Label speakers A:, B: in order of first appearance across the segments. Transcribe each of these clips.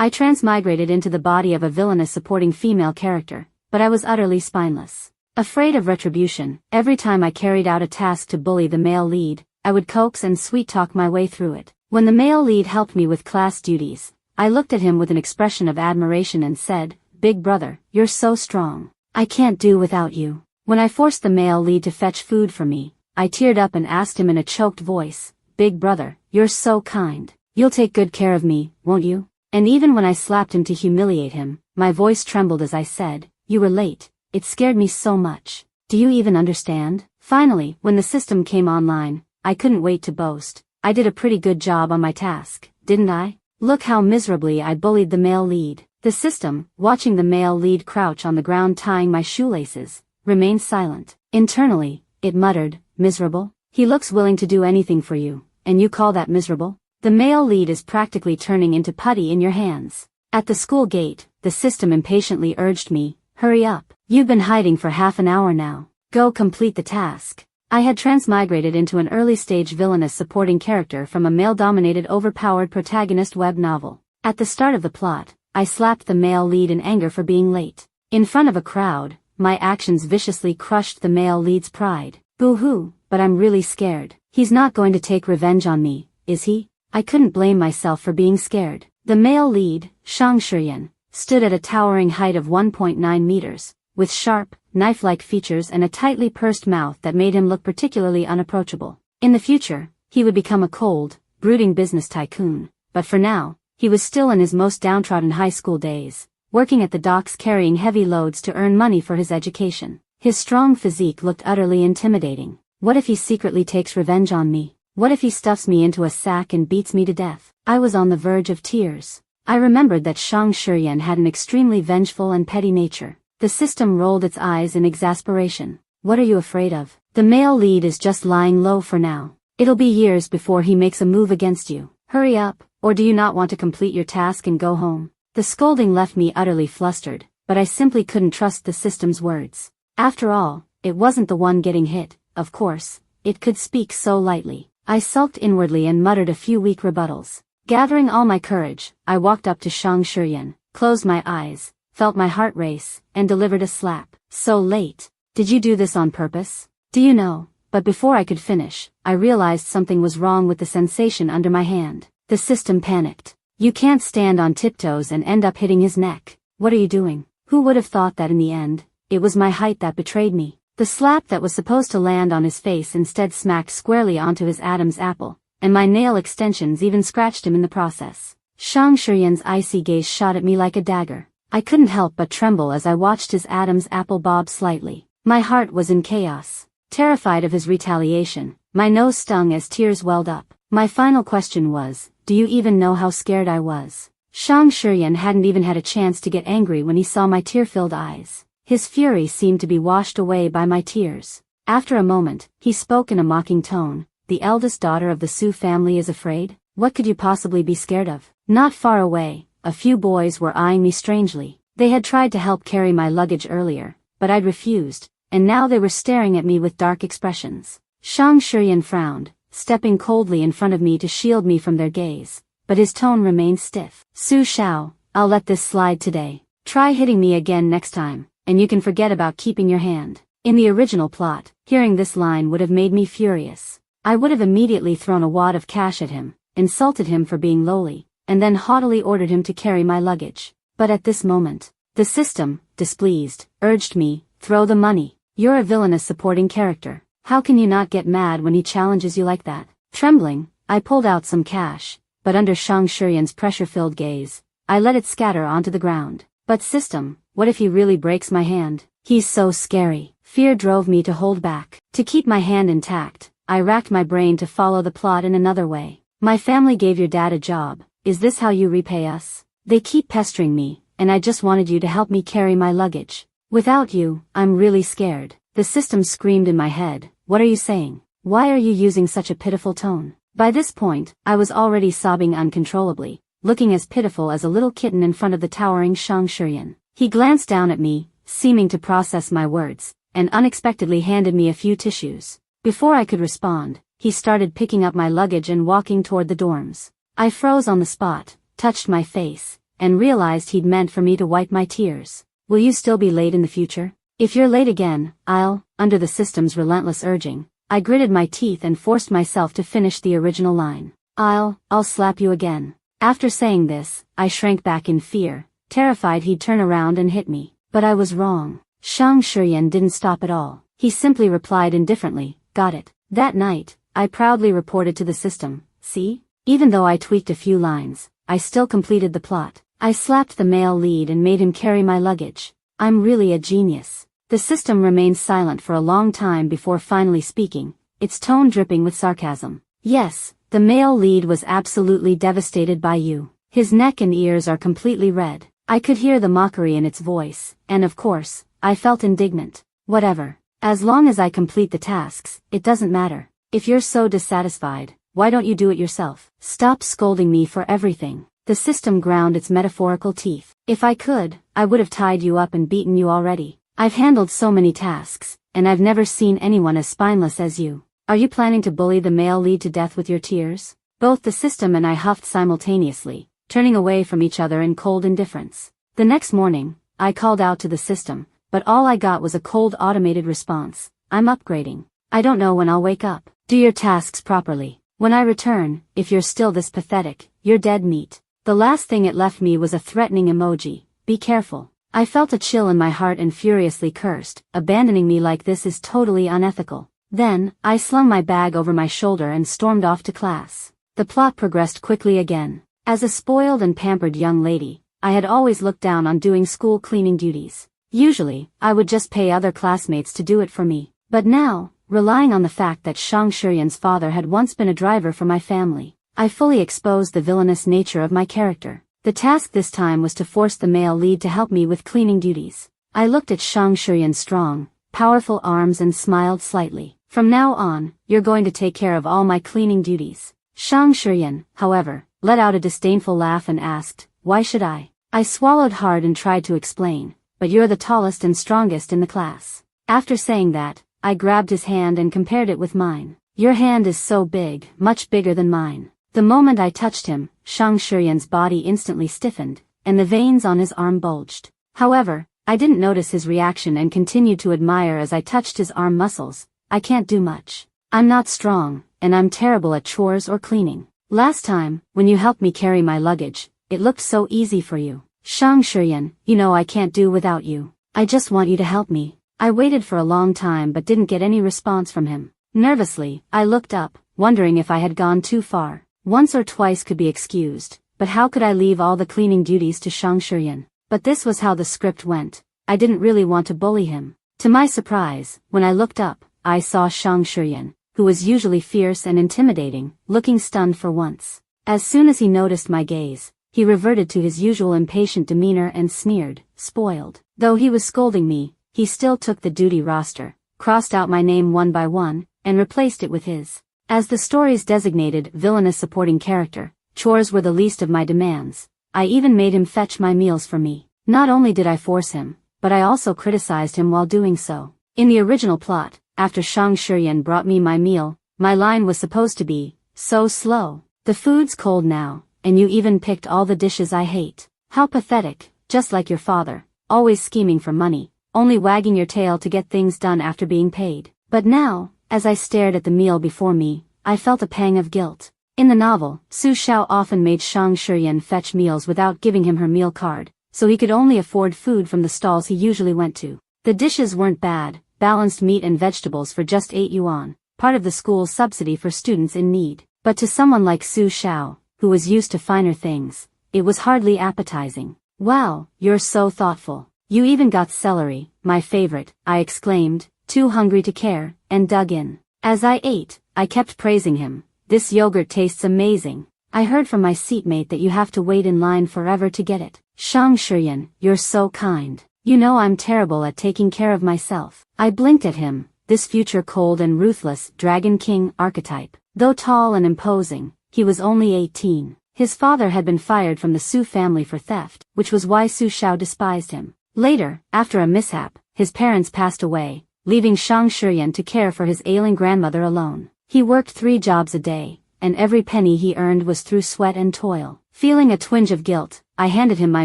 A: I transmigrated into the body of a villainous supporting female character, but I was utterly spineless. Afraid of retribution, every time I carried out a task to bully the male lead, I would coax and sweet-talk my way through it. When the male lead helped me with class duties, I looked at him with an expression of admiration and said, "Big brother, you're so strong. I can't do without you." When I forced the male lead to fetch food for me, I teared up and asked him in a choked voice, "Big brother, you're so kind. You'll take good care of me, won't you?" And even when I slapped him to humiliate him, my voice trembled as I said, "You were late. It scared me so much. Do you even understand?" Finally, when the system came online, I couldn't wait to boast. I did a pretty good job on my task, didn't I? Look how miserably I bullied the male lead. The system, watching the male lead crouch on the ground tying my shoelaces, remained silent. Internally, it muttered, "Miserable? He looks willing to do anything for you, and you call that miserable? The male lead is practically turning into putty in your hands." At the school gate, the system impatiently urged me, "Hurry up. You've been hiding for half an hour now. Go complete the task." I had transmigrated into an early-stage villainous supporting character from a male-dominated overpowered protagonist web novel. At the start of the plot, I slapped the male lead in anger for being late. In front of a crowd, my actions viciously crushed the male lead's pride. Boo-hoo, but I'm really scared. He's not going to take revenge on me, is he? I couldn't blame myself for being scared. The male lead, Shang Shiyan, stood at a towering height of 1.9 meters, with sharp, knife-like features and a tightly pursed mouth that made him look particularly unapproachable. In the future, he would become a cold, brooding business tycoon, but for now, he was still in his most downtrodden high school days, working at the docks carrying heavy loads to earn money for his education. His strong physique looked utterly intimidating. What if he secretly takes revenge on me? What if he stuffs me into a sack and beats me to death? I was on the verge of tears. I remembered that Shang Shiyan had an extremely vengeful and petty nature. The system rolled its eyes in exasperation. "What are you afraid of? The male lead is just lying low for now. It'll be years before he makes a move against you. Hurry up, or do you not want to complete your task and go home?" The scolding left me utterly flustered, but I simply couldn't trust the system's words. After all, it wasn't the one getting hit, of course. It could speak so lightly. I sulked inwardly and muttered a few weak rebuttals. Gathering all my courage, I walked up to Shang Shiyan, closed my eyes, felt my heart race, and delivered a slap. "So late. Did you do this on purpose? Do you know?" But before I could finish, I realized something was wrong with the sensation under my hand. The system panicked. "You can't stand on tiptoes and end up hitting his neck. What are you doing?" Who would have thought that in the end, it was my height that betrayed me? The slap that was supposed to land on his face instead smacked squarely onto his Adam's apple, and my nail extensions even scratched him in the process. Shang Shiyan's icy gaze shot at me like a dagger. I couldn't help but tremble as I watched his Adam's apple bob slightly. My heart was in chaos. Terrified of his retaliation, my nose stung as tears welled up. My final question was, "Do you even know how scared I was?" Shang Shiyan hadn't even had a chance to get angry when he saw my tear-filled eyes. His fury seemed to be washed away by my tears. After a moment, he spoke in a mocking tone. "The eldest daughter of the Su family is afraid? What could you possibly be scared of?" Not far away, a few boys were eyeing me strangely. They had tried to help carry my luggage earlier, but I'd refused, and now they were staring at me with dark expressions. Shang Shiyan frowned, stepping coldly in front of me to shield me from their gaze, but his tone remained stiff. "Su Shao, I'll let this slide today. Try hitting me again next time, and you can forget about keeping your hand." In the original plot, hearing this line would have made me furious. I would have immediately thrown a wad of cash at him, insulted him for being lowly, and then haughtily ordered him to carry my luggage. But at this moment, the system, displeased, urged me, "Throw the money. You're a villainous supporting character. How can you not get mad when he challenges you like that?" Trembling, I pulled out some cash, but under Shang Shiyan's pressure-filled gaze, I let it scatter onto the ground. "But system, what if he really breaks my hand? He's so scary." Fear drove me to hold back. To keep my hand intact, I racked my brain to follow the plot in another way. "My family gave your dad a job. Is this how you repay us? They keep pestering me, and I just wanted you to help me carry my luggage. Without you, I'm really scared." The system screamed in my head. "What are you saying? Why are you using such a pitiful tone?" By this point, I was already sobbing uncontrollably, looking as pitiful as a little kitten in front of the towering Shang Shiyan. He glanced down at me, seeming to process my words, and unexpectedly handed me a few tissues. Before I could respond, he started picking up my luggage and walking toward the dorms. I froze on the spot, touched my face, and realized he'd meant for me to wipe my tears. Will you still be late in the future? If you're late again, under the system's relentless urging, I gritted my teeth and forced myself to finish the original line. I'll slap you again. After saying this, I shrank back in fear, terrified he'd turn around and hit me. But I was wrong. Shang Shiyan didn't stop at all. He simply replied indifferently, got it. That night, I proudly reported to the system, see? Even though I tweaked a few lines, I still completed the plot. I slapped the male lead and made him carry my luggage. I'm really a genius. The system remained silent for a long time before finally speaking, its tone dripping with sarcasm. Yes, the male lead was absolutely devastated by you. His neck and ears are completely red. I could hear the mockery in its voice, and of course, I felt indignant. Whatever. As long as I complete the tasks, it doesn't matter. If you're so dissatisfied, why don't you do it yourself? Stop scolding me for everything. The system ground its metaphorical teeth. If I could, I would have tied you up and beaten you already. I've handled so many tasks, and I've never seen anyone as spineless as you. Are you planning to bully the male lead to death with your tears? Both the system and I huffed simultaneously, turning away from each other in cold indifference. The next morning, I called out to the system, but all I got was a cold automated response. I'm upgrading. I don't know when I'll wake up. Do your tasks properly. When I return, if you're still this pathetic, you're dead meat. The last thing it left me was a threatening emoji. Be careful. I felt a chill in my heart and furiously cursed. Abandoning me like this is totally unethical. Then, I slung my bag over my shoulder and stormed off to class. The plot progressed quickly again. As a spoiled and pampered young lady, I had always looked down on doing school cleaning duties. Usually, I would just pay other classmates to do it for me. But now, relying on the fact that Shang Shiyan's father had once been a driver for my family, I fully exposed the villainous nature of my character. The task this time was to force the male lead to help me with cleaning duties. I looked at Shang Shiyan's strong, powerful arms and smiled slightly. From now on, you're going to take care of all my cleaning duties. Shang Shiyan, however, let out a disdainful laugh and asked, why should I? I swallowed hard and tried to explain, but you're the tallest and strongest in the class. After saying that, I grabbed his hand and compared it with mine. Your hand is so big, much bigger than mine. The moment I touched him, Shang Shiyan's body instantly stiffened, and the veins on his arm bulged. However, I didn't notice his reaction and continued to admire as I touched his arm muscles. I can't do much. I'm not strong, and I'm terrible at chores or cleaning. Last time, when you helped me carry my luggage, it looked so easy for you. Shang Shiyan, you know I can't do without you. I just want you to help me. I waited for a long time but didn't get any response from him. Nervously, I looked up, wondering if I had gone too far. Once or twice could be excused, but how could I leave all the cleaning duties to Shang Shiyan? But this was how the script went. I didn't really want to bully him. To my surprise, when I looked up, I saw Shang Shiyan, who was usually fierce and intimidating, looking stunned for once. As soon as he noticed my gaze, he reverted to his usual impatient demeanor and sneered, spoiled. Though he was scolding me, he still took the duty roster, crossed out my name one by one, and replaced it with his. As the story's designated villainous supporting character, chores were the least of my demands. I even made him fetch my meals for me. Not only did I force him, but I also criticized him while doing so. In the original plot, after Shang Shiyan brought me my meal, my line was supposed to be, so slow. The food's cold now, and you even picked all the dishes I hate. How pathetic, just like your father, always scheming for money, only wagging your tail to get things done after being paid. But now, as I stared at the meal before me, I felt a pang of guilt. In the novel, Su Xiao often made Shang Shiyan fetch meals without giving him her meal card, so he could only afford food from the stalls he usually went to. The dishes weren't bad, balanced meat and vegetables for just 8 yuan, part of the school's subsidy for students in need. But to someone like Su Xiao, who was used to finer things, it was hardly appetizing. Wow, you're so thoughtful. You even got celery, my favorite, I exclaimed, too hungry to care, and dug in. As I ate, I kept praising him. This yogurt tastes amazing. I heard from my seatmate that you have to wait in line forever to get it. Shang Shiyan, you're so kind. You know I'm terrible at taking care of myself. I blinked at him, this future cold and ruthless Dragon King archetype. Though tall and imposing, he was only 18. His father had been fired from the Su family for theft, which was why Su Xiao despised him. Later, after a mishap, his parents passed away, leaving Shang Shiyan to care for his ailing grandmother alone. He worked 3 jobs a day, and every penny he earned was through sweat and toil. Feeling a twinge of guilt, I handed him my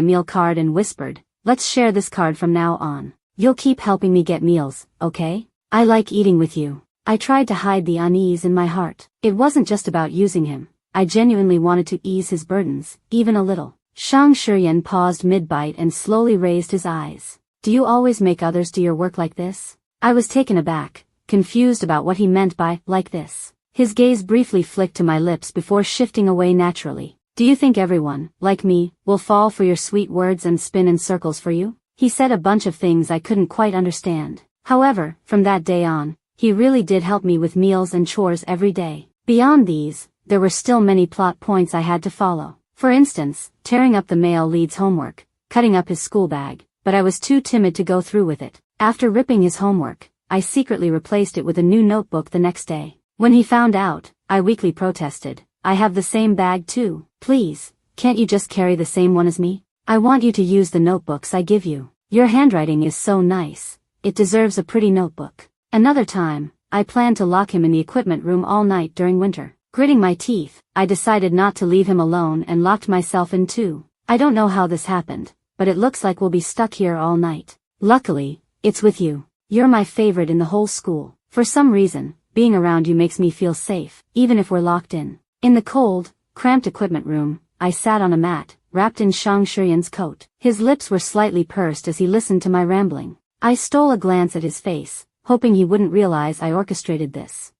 A: meal card and whispered, "Let's share this card from now on. You'll keep helping me get meals, okay? I like eating with you." I tried to hide the unease in my heart. It wasn't just about using him. I genuinely wanted to ease his burdens, even a little. Shang Shiyan paused mid-bite and slowly raised his eyes. "Do you always make others do your work like this?" I was taken aback, confused about what he meant by "like this." His gaze briefly flicked to my lips before shifting away naturally. "Do you think everyone, like me, will fall for your sweet words and spin in circles for you?" He said a bunch of things I couldn't quite understand. However, from that day on, he really did help me with meals and chores every day. Beyond these, there were still many plot points I had to follow. For instance, tearing up the male lead's homework, cutting up his school bag, but I was too timid to go through with it. After ripping his homework, I secretly replaced it with a new notebook the next day. When he found out, I weakly protested, "I have the same bag too. Please, can't you just carry the same one as me? I want you to use the notebooks I give you. Your handwriting is so nice. It deserves a pretty notebook." Another time, I planned to lock him in the equipment room all night during winter. Gritting my teeth, I decided not to leave him alone and locked myself in too. I don't know how this happened, but it looks like we'll be stuck here all night. Luckily, it's with you. You're my favorite in the whole school. For some reason, being around you makes me feel safe, even if we're locked in. In the cold, cramped equipment room, I sat on a mat, wrapped in Shang Shiyan's coat. His lips were slightly pursed as he listened to my rambling. I stole a glance at his face, hoping he wouldn't realize I orchestrated this.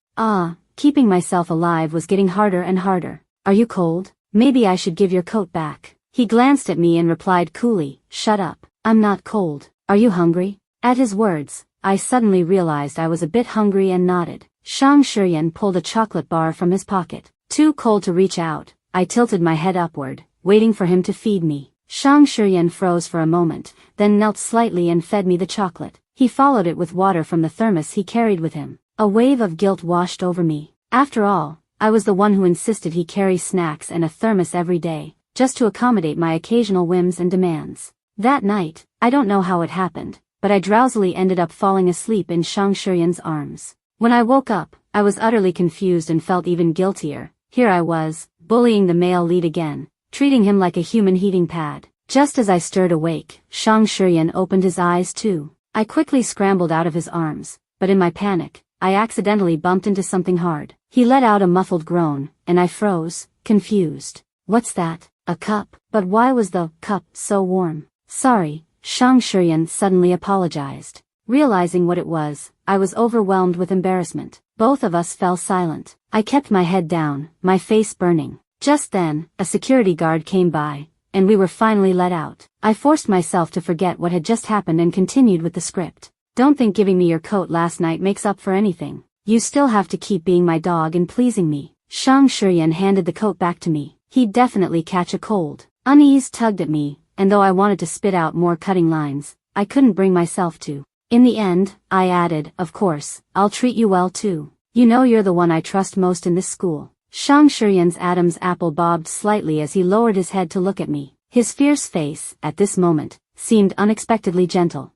A: Keeping myself alive was getting harder and harder. "Are you cold? Maybe I should give your coat back." He glanced at me and replied coolly, "Shut up. I'm not cold. Are you hungry?" At his words, I suddenly realized I was a bit hungry and nodded. Shang Shiyan pulled a chocolate bar from his pocket. Too cold to reach out, I tilted my head upward, waiting for him to feed me. Shang Shiyan froze for a moment, then knelt slightly and fed me the chocolate. He followed it with water from the thermos he carried with him. A wave of guilt washed over me. After all, I was the one who insisted he carry snacks and a thermos every day, just to accommodate my occasional whims and demands. That night, I don't know how it happened, but I drowsily ended up falling asleep in Shang Shiyan's arms. When I woke up, I was utterly confused and felt even guiltier. Here I was, bullying the male lead again, treating him like a human heating pad. Just as I stirred awake, Shang Shiyan opened his eyes too. I quickly scrambled out of his arms, but in my panic, I accidentally bumped into something hard. He let out a muffled groan, and I froze, confused. "What's that? A cup?" But why was the cup so warm? "Sorry," Shang Shiyan suddenly apologized. Realizing what it was, I was overwhelmed with embarrassment. Both of us fell silent. I kept my head down, my face burning. Just then, a security guard came by, and we were finally let out. I forced myself to forget what had just happened and continued with the script. "Don't think giving me your coat last night makes up for anything. You still have to keep being my dog and pleasing me." Shang Shiyan handed the coat back to me. He'd definitely catch a cold. Unease tugged at me, and though I wanted to spit out more cutting lines, I couldn't bring myself to. In the end, I added, "Of course, I'll treat you well too. You know you're the one I trust most in this school." Shang Shiyan's Adam's apple bobbed slightly as he lowered his head to look at me. His fierce face, at this moment, seemed unexpectedly gentle.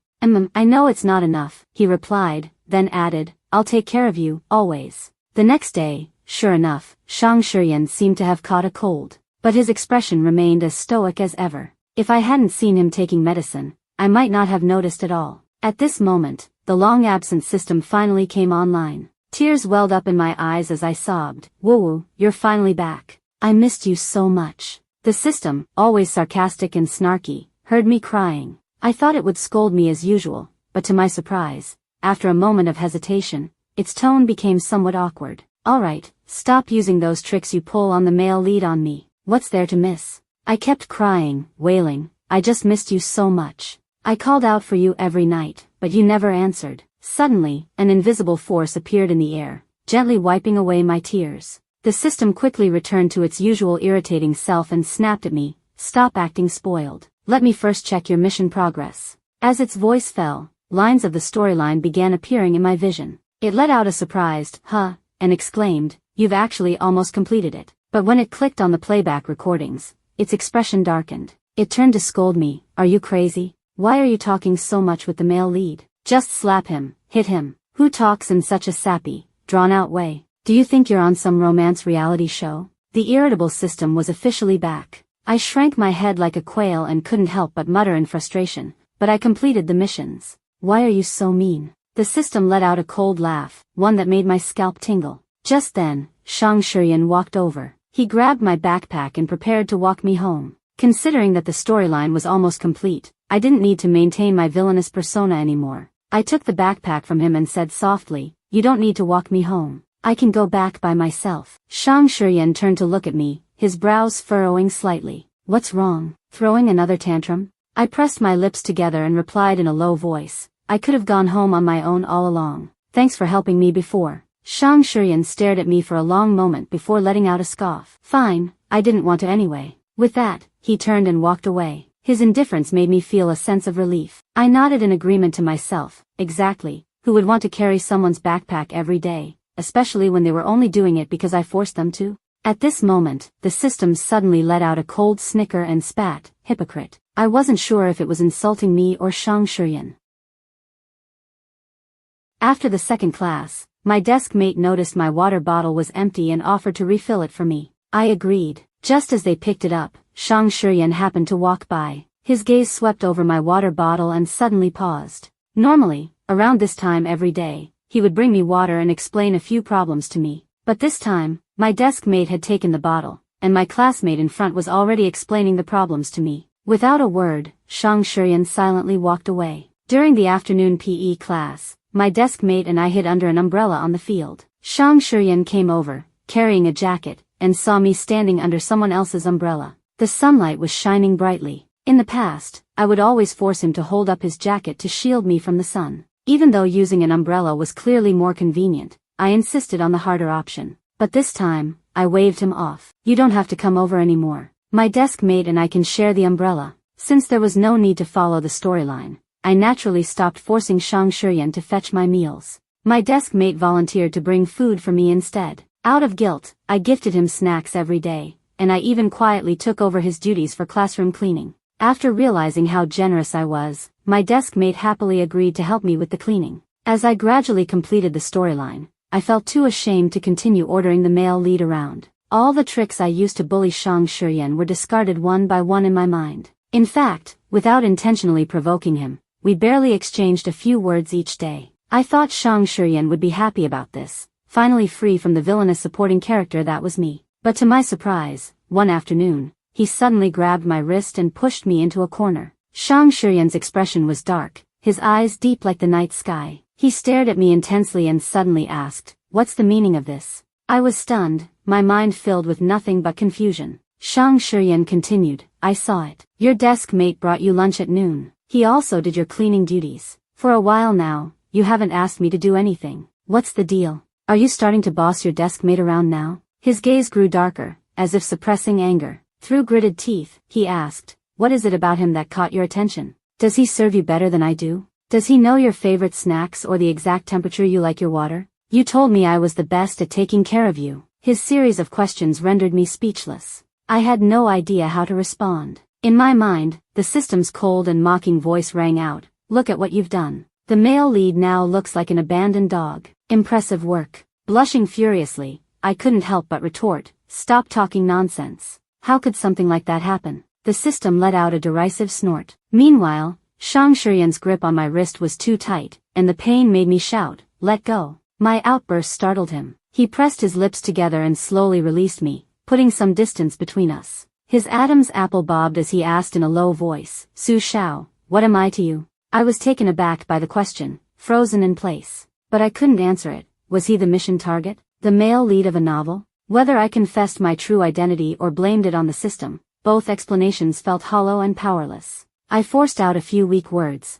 A: I know it's not enough," he replied, then added, "I'll take care of you, always." The next day, sure enough, Shang Shiyan seemed to have caught a cold, but his expression remained as stoic as ever. If I hadn't seen him taking medicine, I might not have noticed at all. At this moment, the long-absent system finally came online. Tears welled up in my eyes as I sobbed, "Woo-woo, you're finally back. I missed you so much." The system, always sarcastic and snarky, heard me crying. I thought it would scold me as usual, but to my surprise, after a moment of hesitation, its tone became somewhat awkward. "Alright, stop using those tricks you pull on the male lead on me. What's there to miss?" I kept crying, wailing, "I just missed you so much. I called out for you every night, but you never answered." Suddenly, an invisible force appeared in the air, gently wiping away my tears. The system quickly returned to its usual irritating self and snapped at me, "Stop acting spoiled. Let me first check your mission progress." As its voice fell, lines of the storyline began appearing in my vision. It let out a surprised, "Huh," and exclaimed, "You've actually almost completed it." But when it clicked on the playback recordings, its expression darkened. It turned to scold me, "Are you crazy? Why are you talking so much with the male lead? Just slap him, hit him. Who talks in such a sappy, drawn-out way? Do you think you're on some romance reality show?" The irritable system was officially back. I shrank my head like a quail and couldn't help but mutter in frustration, but I completed the missions. Why are you so mean? The system let out a cold laugh, one that made my scalp tingle. Just then, Shang Shiyan walked over. He grabbed my backpack and prepared to walk me home. Considering that the storyline was almost complete, I didn't need to maintain my villainous persona anymore. I took the backpack from him and said softly, "You don't need to walk me home. I can go back by myself." Shang Shiyan turned to look at me, his brows furrowing slightly. "What's wrong? Throwing another tantrum?" I pressed my lips together and replied in a low voice, "I could have gone home on my own all along. Thanks for helping me before." Shang Shiyan stared at me for a long moment before letting out a scoff. "Fine, I didn't want to anyway." With that, he turned and walked away. His indifference made me feel a sense of relief. I nodded in agreement to myself. Exactly, who would want to carry someone's backpack every day, especially when they were only doing it because I forced them to? At this moment, the system suddenly let out a cold snicker and spat. Hypocrite. I wasn't sure if it was insulting me or Shang Shiyan. After the second class, my desk mate noticed my water bottle was empty and offered to refill it for me. I agreed. Just as they picked it up, Shang Shiyan happened to walk by. His gaze swept over my water bottle and suddenly paused. Normally, around this time every day, he would bring me water and explain a few problems to me. But this time, my desk mate had taken the bottle, and my classmate in front was already explaining the problems to me. Without a word, Shang Shiyan silently walked away. During the afternoon PE class, my desk mate and I hid under an umbrella on the field. Shang Shiyan came over, carrying a jacket, and saw me standing under someone else's umbrella. The sunlight was shining brightly. In the past, I would always force him to hold up his jacket to shield me from the sun. Even though using an umbrella was clearly more convenient, I insisted on the harder option. But this time, I waved him off. "You don't have to come over anymore. My desk mate and I can share the umbrella." Since there was no need to follow the storyline, I naturally stopped forcing Shang Shiyan to fetch my meals. My desk mate volunteered to bring food for me instead. Out of guilt, I gifted him snacks every day, and I even quietly took over his duties for classroom cleaning. After realizing how generous I was, my desk mate happily agreed to help me with the cleaning. As I gradually completed the storyline, I felt too ashamed to continue ordering the male lead around. All the tricks I used to bully Shang Shiyan were discarded one by one in my mind. In fact, without intentionally provoking him, we barely exchanged a few words each day. I thought Shang Shiyan would be happy about this, finally free from the villainous supporting character that was me. But to my surprise, one afternoon, he suddenly grabbed my wrist and pushed me into a corner. Shang Shiyan's expression was dark, his eyes deep like the night sky. He stared at me intensely and suddenly asked, "What's the meaning of this?" I was stunned, my mind filled with nothing but confusion. Shang Shiyan continued, "I saw it. Your desk mate brought you lunch at noon. He also did your cleaning duties. For a while now, you haven't asked me to do anything. What's the deal? Are you starting to boss your desk mate around now?" His gaze grew darker, as if suppressing anger. Through gritted teeth, he asked, "What is it about him that caught your attention? Does he serve you better than I do? Does he know your favorite snacks or the exact temperature you like your water? You told me I was the best at taking care of you." His series of questions rendered me speechless. I had no idea how to respond. In my mind, the system's cold and mocking voice rang out, "Look at what you've done. The male lead now looks like an abandoned dog. Impressive work." Blushing furiously, I couldn't help but retort, "Stop talking nonsense. How could something like that happen?" The system let out a derisive snort. Meanwhile, Shang Shiyan's grip on my wrist was too tight, and the pain made me shout, "Let go." My outburst startled him. He pressed his lips together and slowly released me, putting some distance between us. His Adam's apple bobbed as he asked in a low voice, "Su Shao, what am I to you?" I was taken aback by the question, frozen in place. But I couldn't answer it. Was he the mission target? The male lead of a novel? Whether I confessed my true identity or blamed it on the system, both explanations felt hollow and powerless. I forced out a few weak words.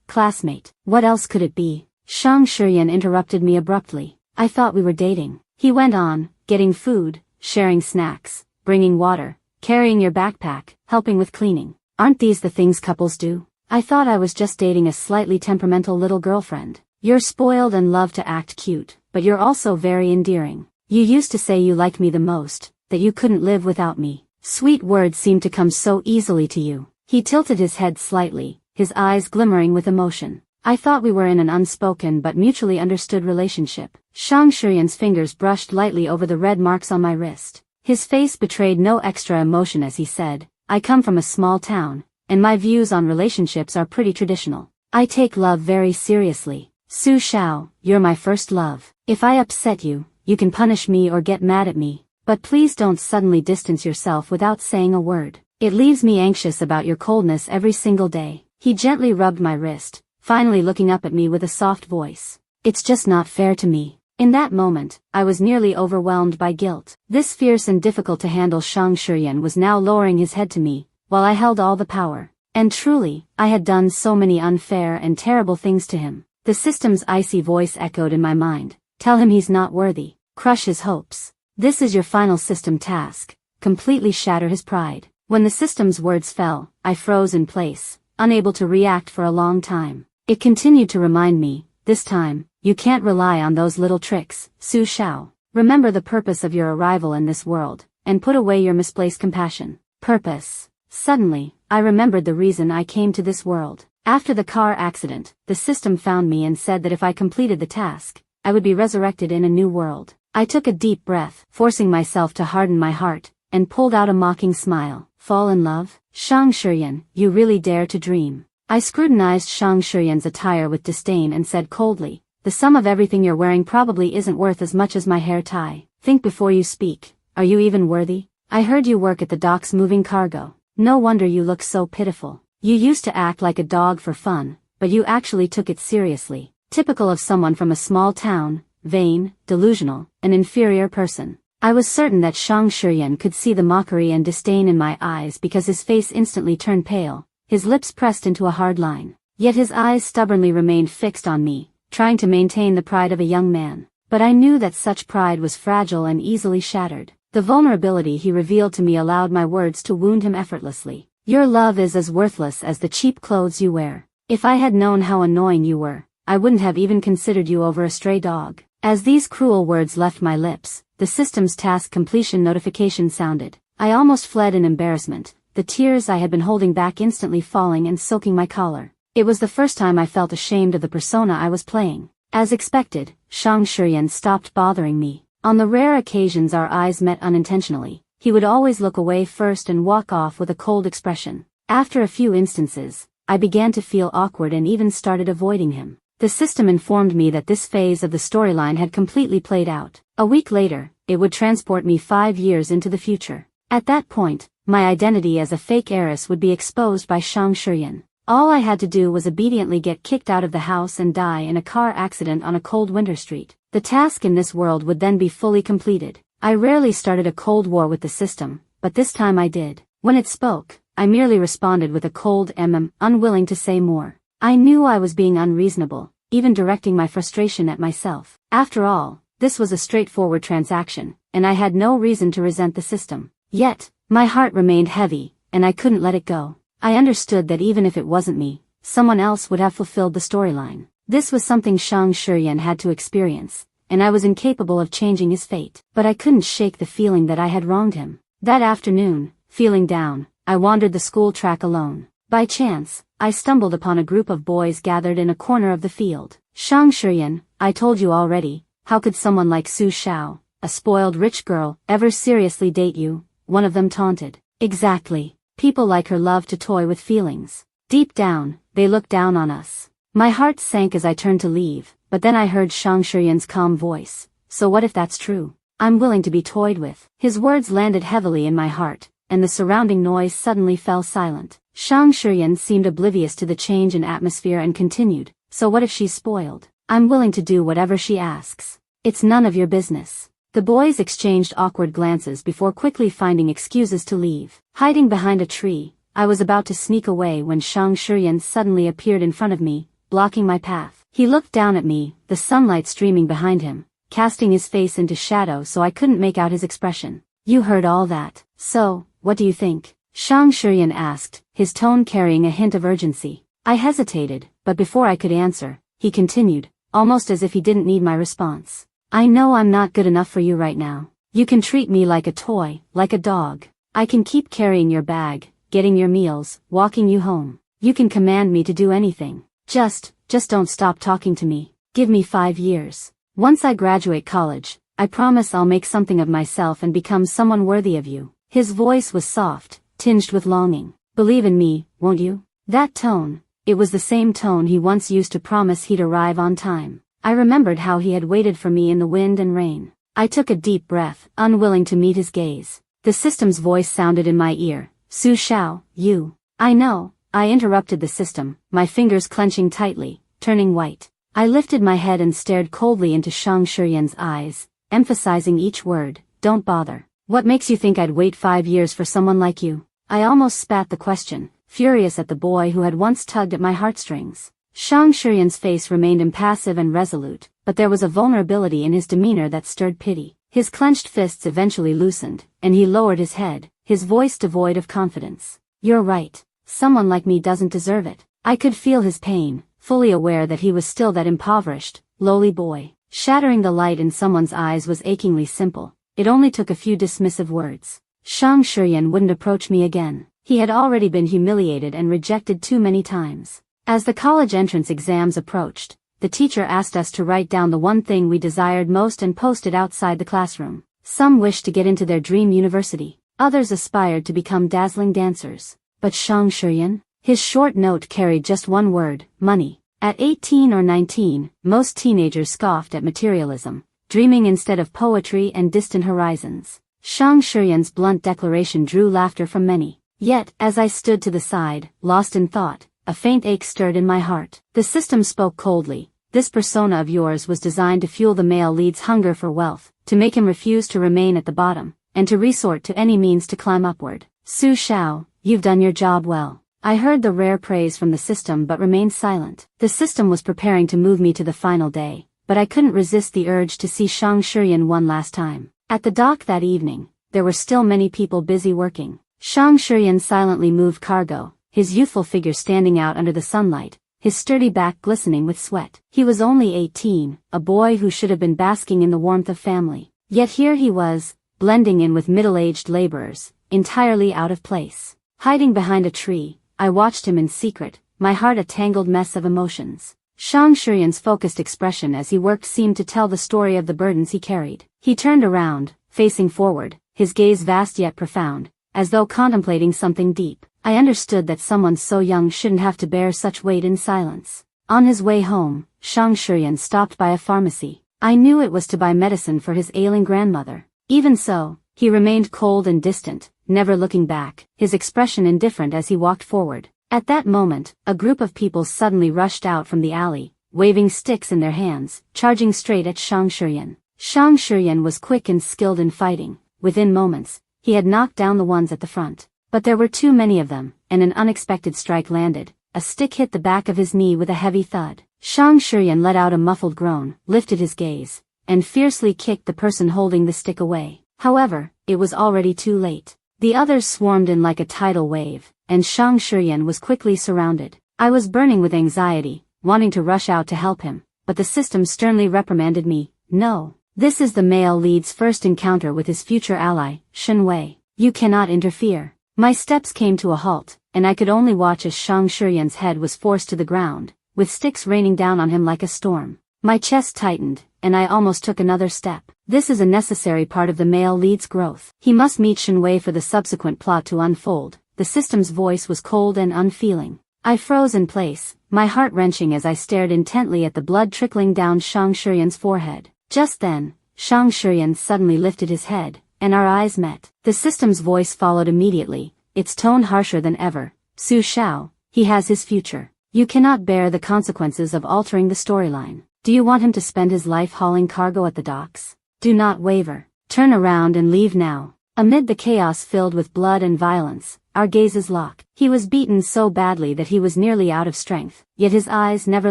A: Classmate. What else could it be? Shang Shiyan interrupted me abruptly. "I thought we were dating." He went on, "Getting food, sharing snacks, bringing water, carrying your backpack, helping with cleaning. Aren't these the things couples do? I thought I was just dating a slightly temperamental little girlfriend. You're spoiled and love to act cute, but you're also very endearing. You used to say you liked me the most, that you couldn't live without me. Sweet words seem to come so easily to you." He tilted his head slightly, his eyes glimmering with emotion. I thought we were in an unspoken but mutually understood relationship. Shang Shiyan's fingers brushed lightly over the red marks on my wrist. His face betrayed no extra emotion as he said, I come from a small town, and my views on relationships are pretty traditional. I take love very seriously. Su Xiao, you're my first love. If I upset you, you can punish me or get mad at me, but please don't suddenly distance yourself without saying a word. It leaves me anxious about your coldness every single day. He gently rubbed my wrist, finally looking up at me with a soft voice. It's just not fair to me. In that moment, I was nearly overwhelmed by guilt. This fierce and difficult to handle Shang Shiyan was now lowering his head to me, while I held all the power. And truly, I had done so many unfair and terrible things to him. The system's icy voice echoed in my mind. Tell him he's not worthy. Crush his hopes. This is your final system task. Completely shatter his pride. When the system's words fell, I froze in place, unable to react for a long time. It continued to remind me, this time, you can't rely on those little tricks, Su Xiao. Remember the purpose of your arrival in this world, and put away your misplaced compassion. Purpose. Suddenly, I remembered the reason I came to this world. After the car accident, the system found me and said that if I completed the task, I would be resurrected in a new world. I took a deep breath, forcing myself to harden my heart, and pulled out a mocking smile. Fall in love? Shang Shiyan, you really dare to dream. I scrutinized Shang Shiyan's attire with disdain and said coldly, the sum of everything you're wearing probably isn't worth as much as my hair tie. Think before you speak. Are you even worthy? I heard you work at the docks moving cargo. No wonder you look so pitiful. You used to act like a dog for fun, but you actually took it seriously. Typical of someone from a small town, vain, delusional, an inferior person. I was certain that Shang Shiyan could see the mockery and disdain in my eyes because his face instantly turned pale, his lips pressed into a hard line. Yet his eyes stubbornly remained fixed on me, trying to maintain the pride of a young man. But I knew that such pride was fragile and easily shattered. The vulnerability he revealed to me allowed my words to wound him effortlessly. Your love is as worthless as the cheap clothes you wear. If I had known how annoying you were, I wouldn't have even considered you over a stray dog. As these cruel words left my lips, the system's task completion notification sounded. I almost fled in embarrassment, the tears I had been holding back instantly falling and soaking my collar. It was the first time I felt ashamed of the persona I was playing. As expected, Shang Shiyan stopped bothering me. On the rare occasions our eyes met unintentionally, he would always look away first and walk off with a cold expression. After a few instances, I began to feel awkward and even started avoiding him. The system informed me that this phase of the storyline had completely played out. A week later, it would transport me 5 years into the future. At that point, my identity as a fake heiress would be exposed by Shang Shiyan. All I had to do was obediently get kicked out of the house and die in a car accident on a cold winter street. The task in this world would then be fully completed. I rarely started a cold war with the system, but this time I did. When it spoke, I merely responded with a cold unwilling to say more. I knew I was being unreasonable, even directing my frustration at myself. After all, this was a straightforward transaction, and I had no reason to resent the system. Yet, my heart remained heavy, and I couldn't let it go. I understood that even if it wasn't me, someone else would have fulfilled the storyline. This was something Shang Shiyan had to experience, and I was incapable of changing his fate. But I couldn't shake the feeling that I had wronged him. That afternoon, feeling down, I wandered the school track alone. By chance, I stumbled upon a group of boys gathered in a corner of the field. Shang Shiyan, I told you already, how could someone like Su Xiao, a spoiled rich girl, ever seriously date you? One of them taunted. Exactly. People like her love to toy with feelings. Deep down, they look down on us. My heart sank as I turned to leave, but then I heard Shang Shiyan's calm voice. So what if that's true? I'm willing to be toyed with. His words landed heavily in my heart, and the surrounding noise suddenly fell silent. Shang Shiyan seemed oblivious to the change in atmosphere and continued. So what if she's spoiled? I'm willing to do whatever she asks. It's none of your business. The boys exchanged awkward glances before quickly finding excuses to leave. Hiding behind a tree, I was about to sneak away when Shang Shiyan suddenly appeared in front of me, blocking my path. He looked down at me, the sunlight streaming behind him, casting his face into shadow so I couldn't make out his expression. You heard all that. So, what do you think? Shang Shiyan asked, his tone carrying a hint of urgency. I hesitated, but before I could answer, he continued, almost as if he didn't need my response. I know I'm not good enough for you right now. You can treat me like a toy, like a dog. I can keep carrying your bag, getting your meals, walking you home. You can command me to do anything. Just don't stop talking to me. Give me 5 years. Once I graduate college, I promise I'll make something of myself and become someone worthy of you. His voice was soft, tinged with longing. Believe in me, won't you? That tone, it was the same tone he once used to promise he'd arrive on time. I remembered how he had waited for me in the wind and rain. I took a deep breath, unwilling to meet his gaze. The system's voice sounded in my ear. Su Xiao, you. I know, I interrupted the system, my fingers clenching tightly, turning white. I lifted my head and stared coldly into Shang Shiyan's eyes, emphasizing each word. Don't bother. What makes you think I'd wait 5 years for someone like you? I almost spat the question, furious at the boy who had once tugged at my heartstrings. Shang Shiyan's face remained impassive and resolute, but there was a vulnerability in his demeanor that stirred pity. His clenched fists eventually loosened, and he lowered his head, his voice devoid of confidence. You're right. Someone like me doesn't deserve it. I could feel his pain, fully aware that he was still that impoverished, lowly boy. Shattering the light in someone's eyes was achingly simple. It only took a few dismissive words. Shang Shiyan wouldn't approach me again. He had already been humiliated and rejected too many times. As the college entrance exams approached, the teacher asked us to write down the one thing we desired most and post it outside the classroom. Some wished to get into their dream university. Others aspired to become dazzling dancers. But Shang Shiyan? His short note carried just one word, money. At 18 or 19, most teenagers scoffed at materialism, dreaming instead of poetry and distant horizons. Shang Shiyan's blunt declaration drew laughter from many. Yet, as I stood to the side, lost in thought, a faint ache stirred in my heart. The system spoke coldly. This persona of yours was designed to fuel the male lead's hunger for wealth, to make him refuse to remain at the bottom, and to resort to any means to climb upward. Su Xiao, you've done your job well. I heard the rare praise from the system but remained silent. The system was preparing to move me to the final day, but I couldn't resist the urge to see Shang Shiyan one last time. At the dock that evening, there were still many people busy working. Shang Shiyan silently moved cargo, his youthful figure standing out under the sunlight, his sturdy back glistening with sweat. He was only 18, a boy who should have been basking in the warmth of family. Yet here he was, blending in with middle-aged laborers, entirely out of place. Hiding behind a tree, I watched him in secret, my heart a tangled mess of emotions. Shang Shiyan's focused expression as he worked seemed to tell the story of the burdens he carried. He turned around, facing forward, his gaze vast yet profound, as though contemplating something deep. I understood that someone so young shouldn't have to bear such weight in silence. On his way home, Shang Shiyan stopped by a pharmacy. I knew it was to buy medicine for his ailing grandmother. Even so, he remained cold and distant, never looking back, his expression indifferent as he walked forward. At that moment, a group of people suddenly rushed out from the alley, waving sticks in their hands, charging straight at Shang Shiyan. Shang Shiyan was quick and skilled in fighting. Within moments, he had knocked down the ones at the front. But there were too many of them, and an unexpected strike landed. A stick hit the back of his knee with a heavy thud. Shang Shiyan let out a muffled groan, lifted his gaze, and fiercely kicked the person holding the stick away. However, it was already too late. The others swarmed in like a tidal wave, and Shang Shiyan was quickly surrounded. I was burning with anxiety, wanting to rush out to help him, but the system sternly reprimanded me. No. This is the male lead's first encounter with his future ally, Shen Wei. You cannot interfere. My steps came to a halt, and I could only watch as Shang Shiyan's head was forced to the ground, with sticks raining down on him like a storm. My chest tightened, and I almost took another step. This is a necessary part of the male lead's growth. He must meet Shen Wei for the subsequent plot to unfold. The system's voice was cold and unfeeling. I froze in place, my heart wrenching as I stared intently at the blood trickling down Shang Shiyan's forehead. Just then, Shang Shiyan suddenly lifted his head, and our eyes met. The system's voice followed immediately, its tone harsher than ever. Su Xiao, he has his future. You cannot bear the consequences of altering the storyline. Do you want him to spend his life hauling cargo at the docks? Do not waver. Turn around and leave now. Amid the chaos filled with blood and violence, our gazes locked. He was beaten so badly that he was nearly out of strength, yet his eyes never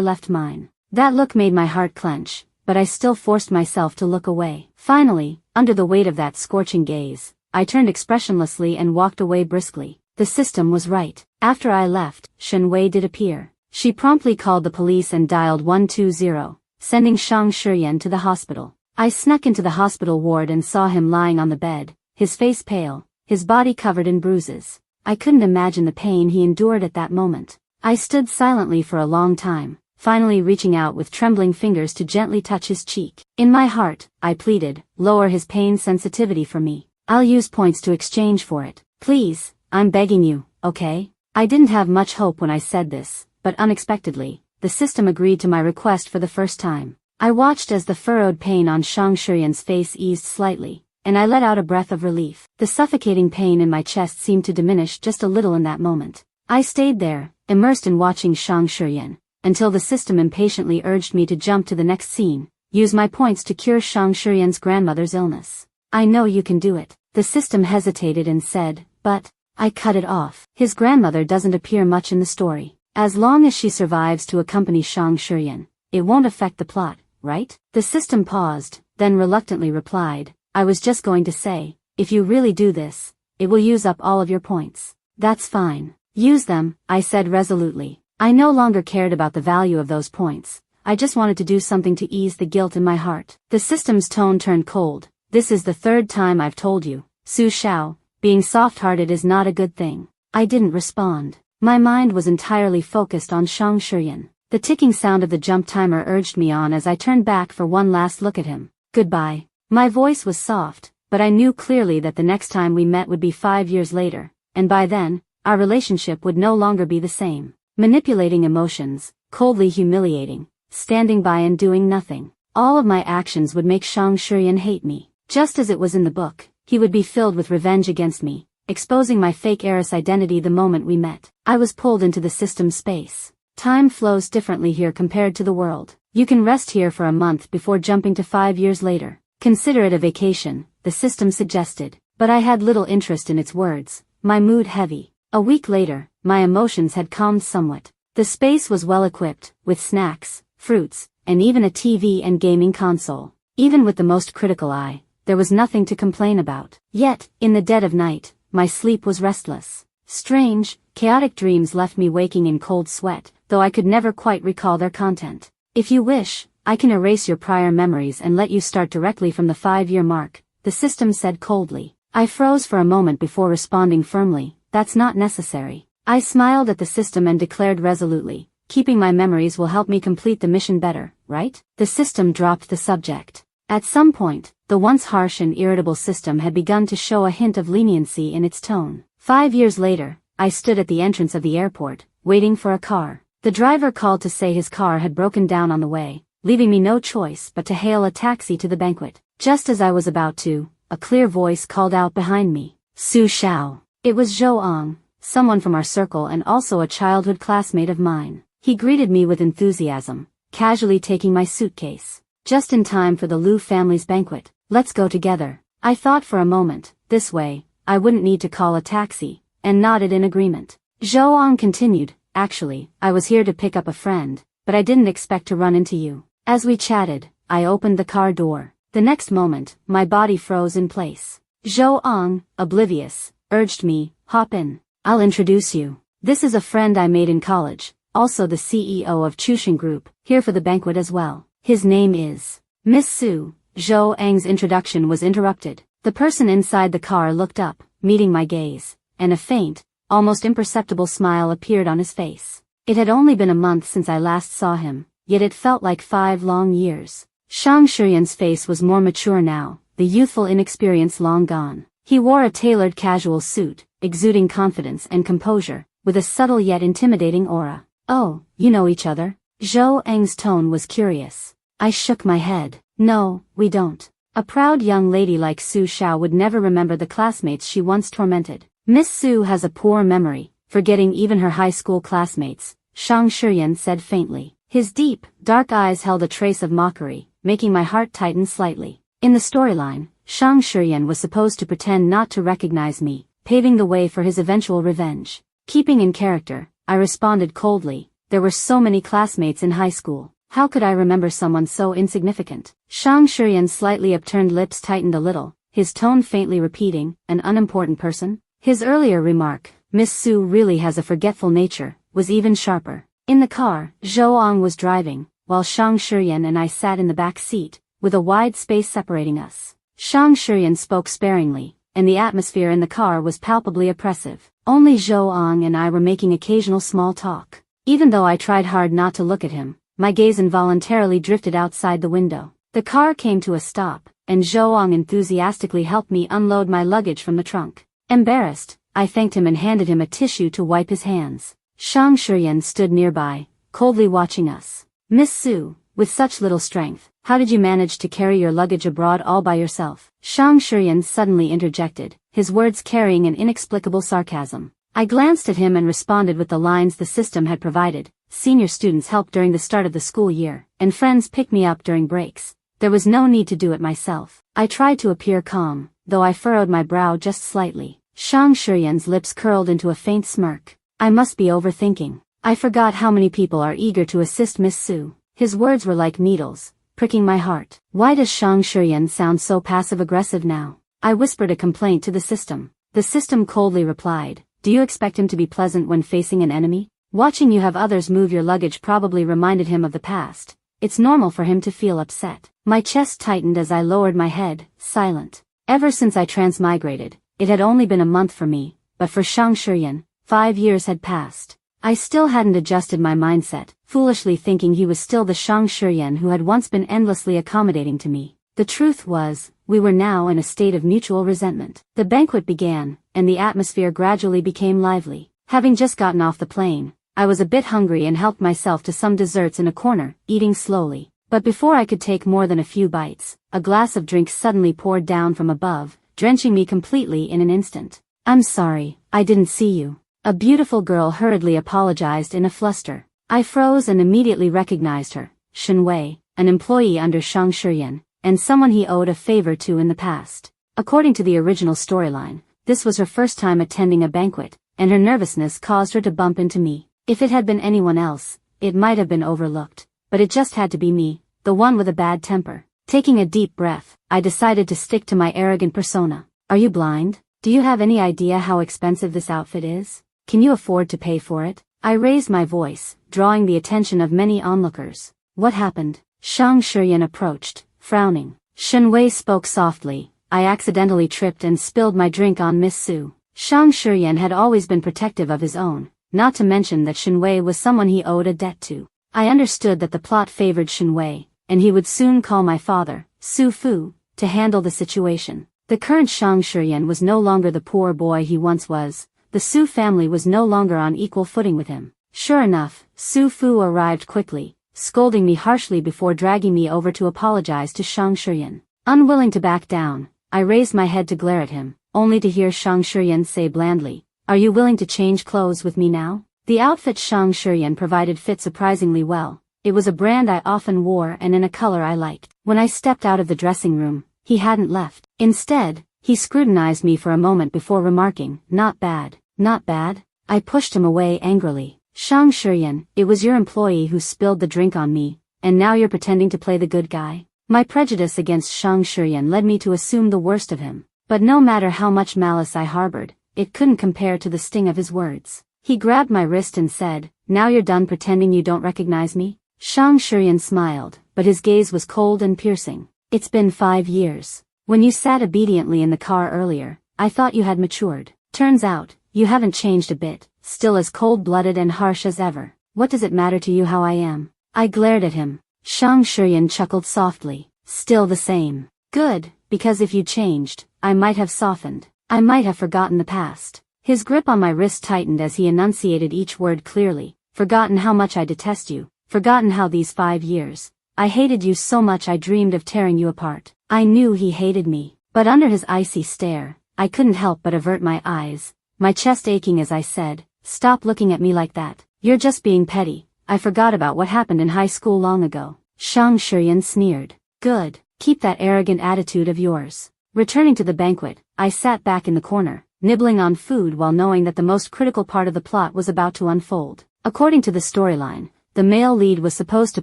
A: left mine. That look made my heart clench, but I still forced myself to look away. Finally, under the weight of that scorching gaze, I turned expressionlessly and walked away briskly. The system was right. After I left, Shen Wei did appear. She promptly called the police and dialed 120, sending Shang Shiyan to the hospital. I snuck into the hospital ward and saw him lying on the bed, his face pale, his body covered in bruises. I couldn't imagine the pain he endured at that moment. I stood silently for a long time, finally reaching out with trembling fingers to gently touch his cheek. In my heart, I pleaded, lower his pain sensitivity for me. I'll use points to exchange for it. Please, I'm begging you, okay? I didn't have much hope when I said this, but unexpectedly, the system agreed to my request for the first time. I watched as the furrowed pain on Shang Shiyan's face eased slightly, and I let out a breath of relief. The suffocating pain in my chest seemed to diminish just a little in that moment. I stayed there, immersed in watching Shang Shiyan, until the system impatiently urged me to jump to the next scene, use my points to cure Shang Shiyan's grandmother's illness. I know you can do it. The system hesitated and said, but I cut it off. His grandmother doesn't appear much in the story. As long as she survives to accompany Shang Shiyan, it won't affect the plot, right? The system paused, then reluctantly replied, I was just going to say, if you really do this, it will use up all of your points. That's fine. Use them, I said resolutely. I no longer cared about the value of those points. I just wanted to do something to ease the guilt in my heart. The system's tone turned cold. This is the third time I've told you, Su Xiao, being soft-hearted is not a good thing. I didn't respond. My mind was entirely focused on Shang Shiyan. The ticking sound of the jump timer urged me on as I turned back for one last look at him. Goodbye. My voice was soft, but I knew clearly that the next time we met would be 5 years later, and by then, our relationship would no longer be the same. Manipulating emotions, coldly humiliating, standing by and doing nothing. All of my actions would make Shang Shiyan hate me. Just as it was in the book, he would be filled with revenge against me, exposing my fake heiress identity the moment we met. I was pulled into the system space. Time flows differently here compared to the world. You can rest here for a month before jumping to 5 years later. Consider it a vacation, the system suggested, but I had little interest in its words, my mood heavy. A week later, my emotions had calmed somewhat. The space was well equipped, with snacks, fruits, and even a TV and gaming console. Even with the most critical eye, there was nothing to complain about. Yet, in the dead of night, my sleep was restless. Strange, chaotic dreams left me waking in cold sweat, though I could never quite recall their content. If you wish, I can erase your prior memories and let you start directly from the 5-year mark, the system said coldly. I froze for a moment before responding firmly, that's not necessary. I smiled at the system and declared resolutely, keeping my memories will help me complete the mission better, right? The system dropped the subject. At some point, the once harsh and irritable system had begun to show a hint of leniency in its tone. 5 years later, I stood at the entrance of the airport, waiting for a car. The driver called to say his car had broken down on the way, leaving me no choice but to hail a taxi to the banquet. Just as I was about to, a clear voice called out behind me, Su Xiao. It was Zhou Ong, someone from our circle and also a childhood classmate of mine. He greeted me with enthusiasm, casually taking my suitcase. Just in time for the Liu family's banquet. Let's go together. I thought for a moment, this way, I wouldn't need to call a taxi, and nodded in agreement. Zhou Ong continued, actually, I was here to pick up a friend, but I didn't expect to run into you. As we chatted, I opened the car door. The next moment, my body froze in place. Zhou Ong, oblivious, urged me, hop in. I'll introduce you. This is a friend I made in college, also the CEO of Chushin Group, here for the banquet as well. His name is Miss Su. Zhou Ang's introduction was interrupted. The person inside the car looked up, meeting my gaze, and a faint, almost imperceptible smile appeared on his face. It had only been a month since I last saw him, yet it felt like 5 long years. Shang Shiyan's face was more mature now, the youthful inexperience long gone. He wore a tailored casual suit, exuding confidence and composure, with a subtle yet intimidating aura. Oh, you know each other? Zhou Ang's tone was curious. I shook my head. No, we don't. A proud young lady like Su Xiao would never remember the classmates she once tormented. Miss Su has a poor memory, forgetting even her high school classmates, Shang Shiyan said faintly. His deep, dark eyes held a trace of mockery, making my heart tighten slightly. In the storyline, Shang Shiyan was supposed to pretend not to recognize me, paving the way for his eventual revenge. Keeping in character, I responded coldly, there were so many classmates in high school. How could I remember someone so insignificant? Shang Shiyan's slightly upturned lips tightened a little, his tone faintly repeating, an unimportant person? His earlier remark, Miss Su really has a forgetful nature, was even sharper. In the car, Zhou Ong was driving, while Shang Shiyan and I sat in the back seat, with a wide space separating us. Shang Shiyan spoke sparingly, and the atmosphere in the car was palpably oppressive. Only Zhou Ong and I were making occasional small talk. Even though I tried hard not to look at him, My gaze involuntarily drifted outside the window. The car came to a stop, and Zhou enthusiastically helped me unload my luggage from the trunk. Embarrassed, I thanked him and handed him a tissue to wipe his hands. Shang Shiyan stood nearby, coldly watching us. Miss Su, with such little strength, how did you manage to carry your luggage abroad all by yourself? Shang Shiyan suddenly interjected, his words carrying an inexplicable sarcasm. I glanced at him and responded with the lines the system had provided. Senior students help during the start of the school year, and friends pick me up during breaks. There was no need to do it myself. I tried to appear calm, though I furrowed my brow just slightly. Shang Shiyan's lips curled into a faint smirk. I must be overthinking. I forgot how many people are eager to assist Miss Su. His words were like needles, pricking my heart. Why does Shang Shiyan sound so passive-aggressive now? I whispered a complaint to the system. The system coldly replied, do you expect him to be pleasant when facing an enemy? Watching you have others move your luggage probably reminded him of the past. It's normal for him to feel upset. My chest tightened as I lowered my head, silent. Ever since I transmigrated, it had only been a month for me, but for Shang Shiyan, 5 years had passed. I still hadn't adjusted my mindset, foolishly thinking he was still the Shang Shiyan who had once been endlessly accommodating to me. The truth was, we were now in a state of mutual resentment. The banquet began, and the atmosphere gradually became lively. Having just gotten off the plane, I was a bit hungry and helped myself to some desserts in a corner, eating slowly. But before I could take more than a few bites, a glass of drink suddenly poured down from above, drenching me completely in an instant. I'm sorry, I didn't see you. A beautiful girl hurriedly apologized in a fluster. I froze and immediately recognized her, Shen Wei, an employee under Shang Shiyan, and someone he owed a favor to in the past. According to the original storyline, this was her first time attending a banquet, and her nervousness caused her to bump into me. If it had been anyone else, it might have been overlooked, but it just had to be me, the one with a bad temper. Taking a deep breath, I decided to stick to my arrogant persona. Are you blind? Do you have any idea how expensive this outfit is? Can you afford to pay for it? I raised my voice, drawing the attention of many onlookers. What happened? Shang Shiyan approached, frowning. Shen Wei spoke softly. I accidentally tripped and spilled my drink on Miss Su. Shang Shiyan had always been protective of his own, not to mention that Shen Wei was someone he owed a debt to. I understood that the plot favored Shen Wei, and he would soon call my father, Su Fu, to handle the situation. The current Shang Shiyan was no longer the poor boy he once was. The Su family was no longer on equal footing with him. Sure enough, Su Fu arrived quickly, scolding me harshly before dragging me over to apologize to Shang Shiyan. Unwilling to back down, I raised my head to glare at him, only to hear Shang Shiyan say blandly, "Are you willing to change clothes with me now?" The outfit Shang Shiyan provided fit surprisingly well. It was a brand I often wore and in a color I liked. When I stepped out of the dressing room, he hadn't left. Instead, he scrutinized me for a moment before remarking, "Not bad, not bad." I pushed him away angrily. "Shang Shiyan, it was your employee who spilled the drink on me, and now you're pretending to play the good guy?" My prejudice against Shang Shiyan led me to assume the worst of him. But no matter how much malice I harbored, it couldn't compare to the sting of his words. He grabbed my wrist and said, "Now you're done pretending you don't recognize me?" Shang Shiyan smiled, but his gaze was cold and piercing. "It's been 5 years. When you sat obediently in the car earlier, I thought you had matured. Turns out, you haven't changed a bit, still as cold-blooded and harsh as ever. What does it matter to you how I am?" I glared at him. Shang Shiyan chuckled softly. "Still the same. Good, because if you changed, I might have softened. I might have forgotten the past." His grip on my wrist tightened as he enunciated each word clearly. "Forgotten how much I detest you. Forgotten how these 5 years, I hated you so much I dreamed of tearing you apart." I knew he hated me, but under his icy stare, I couldn't help but avert my eyes, my chest aching as I said, "Stop looking at me like that. You're just being petty. I forgot about what happened in high school long ago." Shang Shiyan sneered. "Good, keep that arrogant attitude of yours." Returning to the banquet, I sat back in the corner, nibbling on food while knowing that the most critical part of the plot was about to unfold. According to the storyline, the male lead was supposed to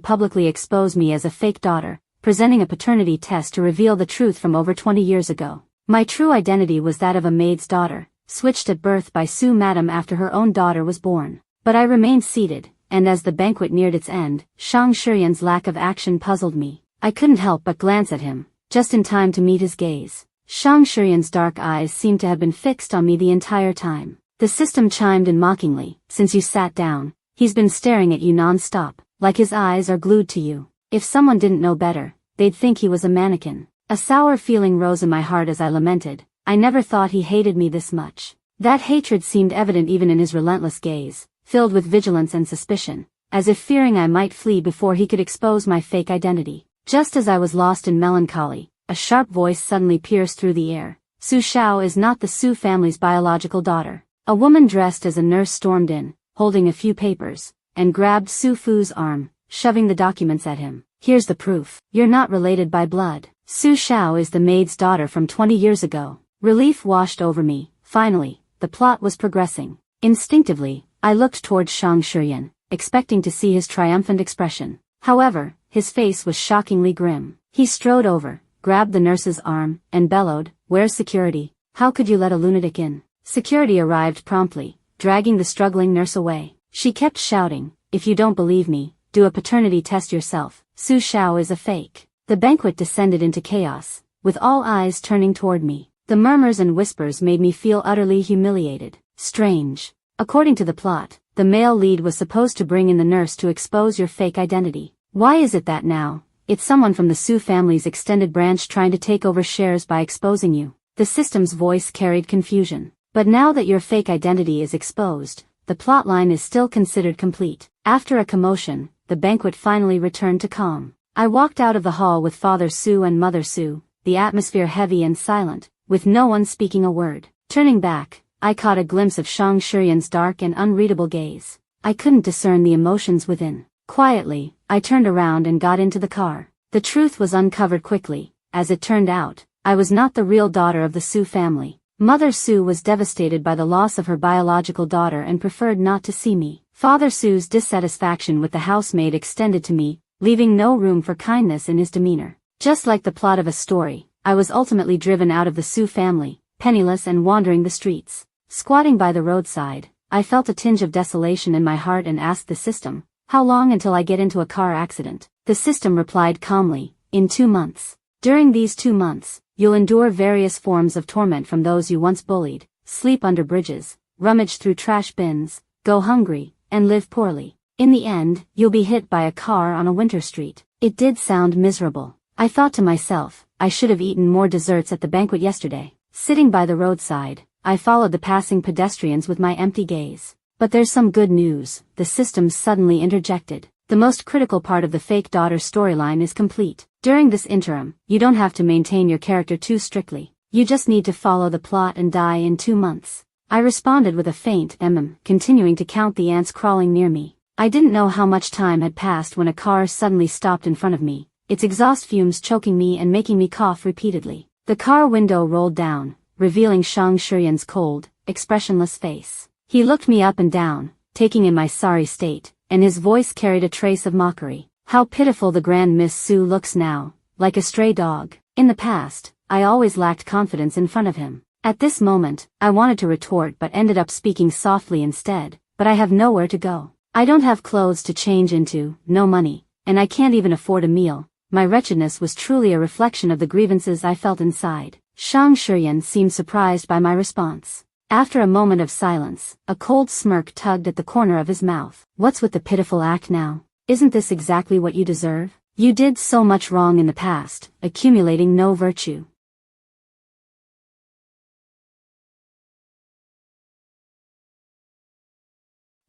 A: publicly expose me as a fake daughter, presenting a paternity test to reveal the truth from over 20 years ago. My true identity was that of a maid's daughter, switched at birth by Su Madam after her own daughter was born. But I remained seated, and as the banquet neared its end, Shang Shiyan's lack of action puzzled me. I couldn't help but glance at him, just in time to meet his gaze. Shang Shiyan's dark eyes seemed to have been fixed on me the entire time. The system chimed in mockingly, "Since you sat down, he's been staring at you non-stop." like his eyes are glued to you. If someone didn't know better, they'd think he was a mannequin. A sour feeling rose in my heart as I lamented. I never thought he hated me this much. That hatred seemed evident even in his relentless gaze, filled with vigilance and suspicion, as if fearing I might flee before he could expose my fake identity. Just as I was lost in melancholy, a sharp voice suddenly pierced through the air. Su Xiao is not the Su family's biological daughter. A woman dressed as a nurse stormed in, holding a few papers, and grabbed Su Fu's arm, shoving the documents at him. Here's the proof. You're not related by blood. Su Xiao is the maid's daughter from 20 years ago. Relief washed over me. Finally, the plot was progressing. Instinctively, I looked towards Shang Shiyan, expecting to see his triumphant expression. However, his face was shockingly grim. He strode over, grabbed the nurse's arm, and bellowed, "Where's security? How could you let a lunatic in?" Security arrived promptly, dragging the struggling nurse away. She kept shouting, "If you don't believe me, do a paternity test yourself. Su Xiao is a fake." The banquet descended into chaos, with all eyes turning toward me. The murmurs and whispers made me feel utterly humiliated. Strange. According to the plot, the male lead was supposed to bring in the nurse to expose your fake identity. Why is it that now, it's someone from the Su family's extended branch trying to take over shares by exposing you? The system's voice carried confusion. But now that your fake identity is exposed, the plotline is still considered complete. After a commotion, the banquet finally returned to calm. I walked out of the hall with Father Su and Mother Su, the atmosphere heavy and silent, with no one speaking a word. Turning back, I caught a glimpse of Shang Shiyan's dark and unreadable gaze. I couldn't discern the emotions within. Quietly, I turned around and got into the car. The truth was uncovered quickly. As it turned out, I was not the real daughter of the Su family. Mother Su was devastated by the loss of her biological daughter and preferred not to see me. Father Su's dissatisfaction with the housemaid extended to me, leaving no room for kindness in his demeanor. Just like the plot of a story, I was ultimately driven out of the Su family, penniless and wandering the streets. Squatting by the roadside, I felt a tinge of desolation in my heart and asked the system, "How long until I get into a car accident?" The system replied calmly, "In 2 months. During these 2 months, you'll endure various forms of torment from those you once bullied, sleep under bridges, rummage through trash bins, go hungry, and live poorly. In the end, you'll be hit by a car on a winter street." It did sound miserable. I thought to myself, I should have eaten more desserts at the banquet yesterday. Sitting by the roadside, I followed the passing pedestrians with my empty gaze. But there's some good news, the system suddenly interjected. The most critical part of the fake daughter storyline is complete. During this interim, you don't have to maintain your character too strictly. You just need to follow the plot and die in 2 months. I responded with a faint continuing to count the ants crawling near me. I didn't know how much time had passed when a car suddenly stopped in front of me, its exhaust fumes choking me and making me cough repeatedly. The car window rolled down, revealing Shang Shiyan's cold, expressionless face. He looked me up and down, taking in my sorry state, and his voice carried a trace of mockery. "How pitiful the Grand Miss Su looks now, like a stray dog." In the past, I always lacked confidence in front of him. At this moment, I wanted to retort but ended up speaking softly instead, "But I have nowhere to go. I don't have clothes to change into, no money, and I can't even afford a meal." My wretchedness was truly a reflection of the grievances I felt inside. Shang Shiyan seemed surprised by my response. After a moment of silence, a cold smirk tugged at the corner of his mouth. "What's with the pitiful act now? Isn't this exactly what you deserve? You did so much wrong in the past, accumulating no virtue."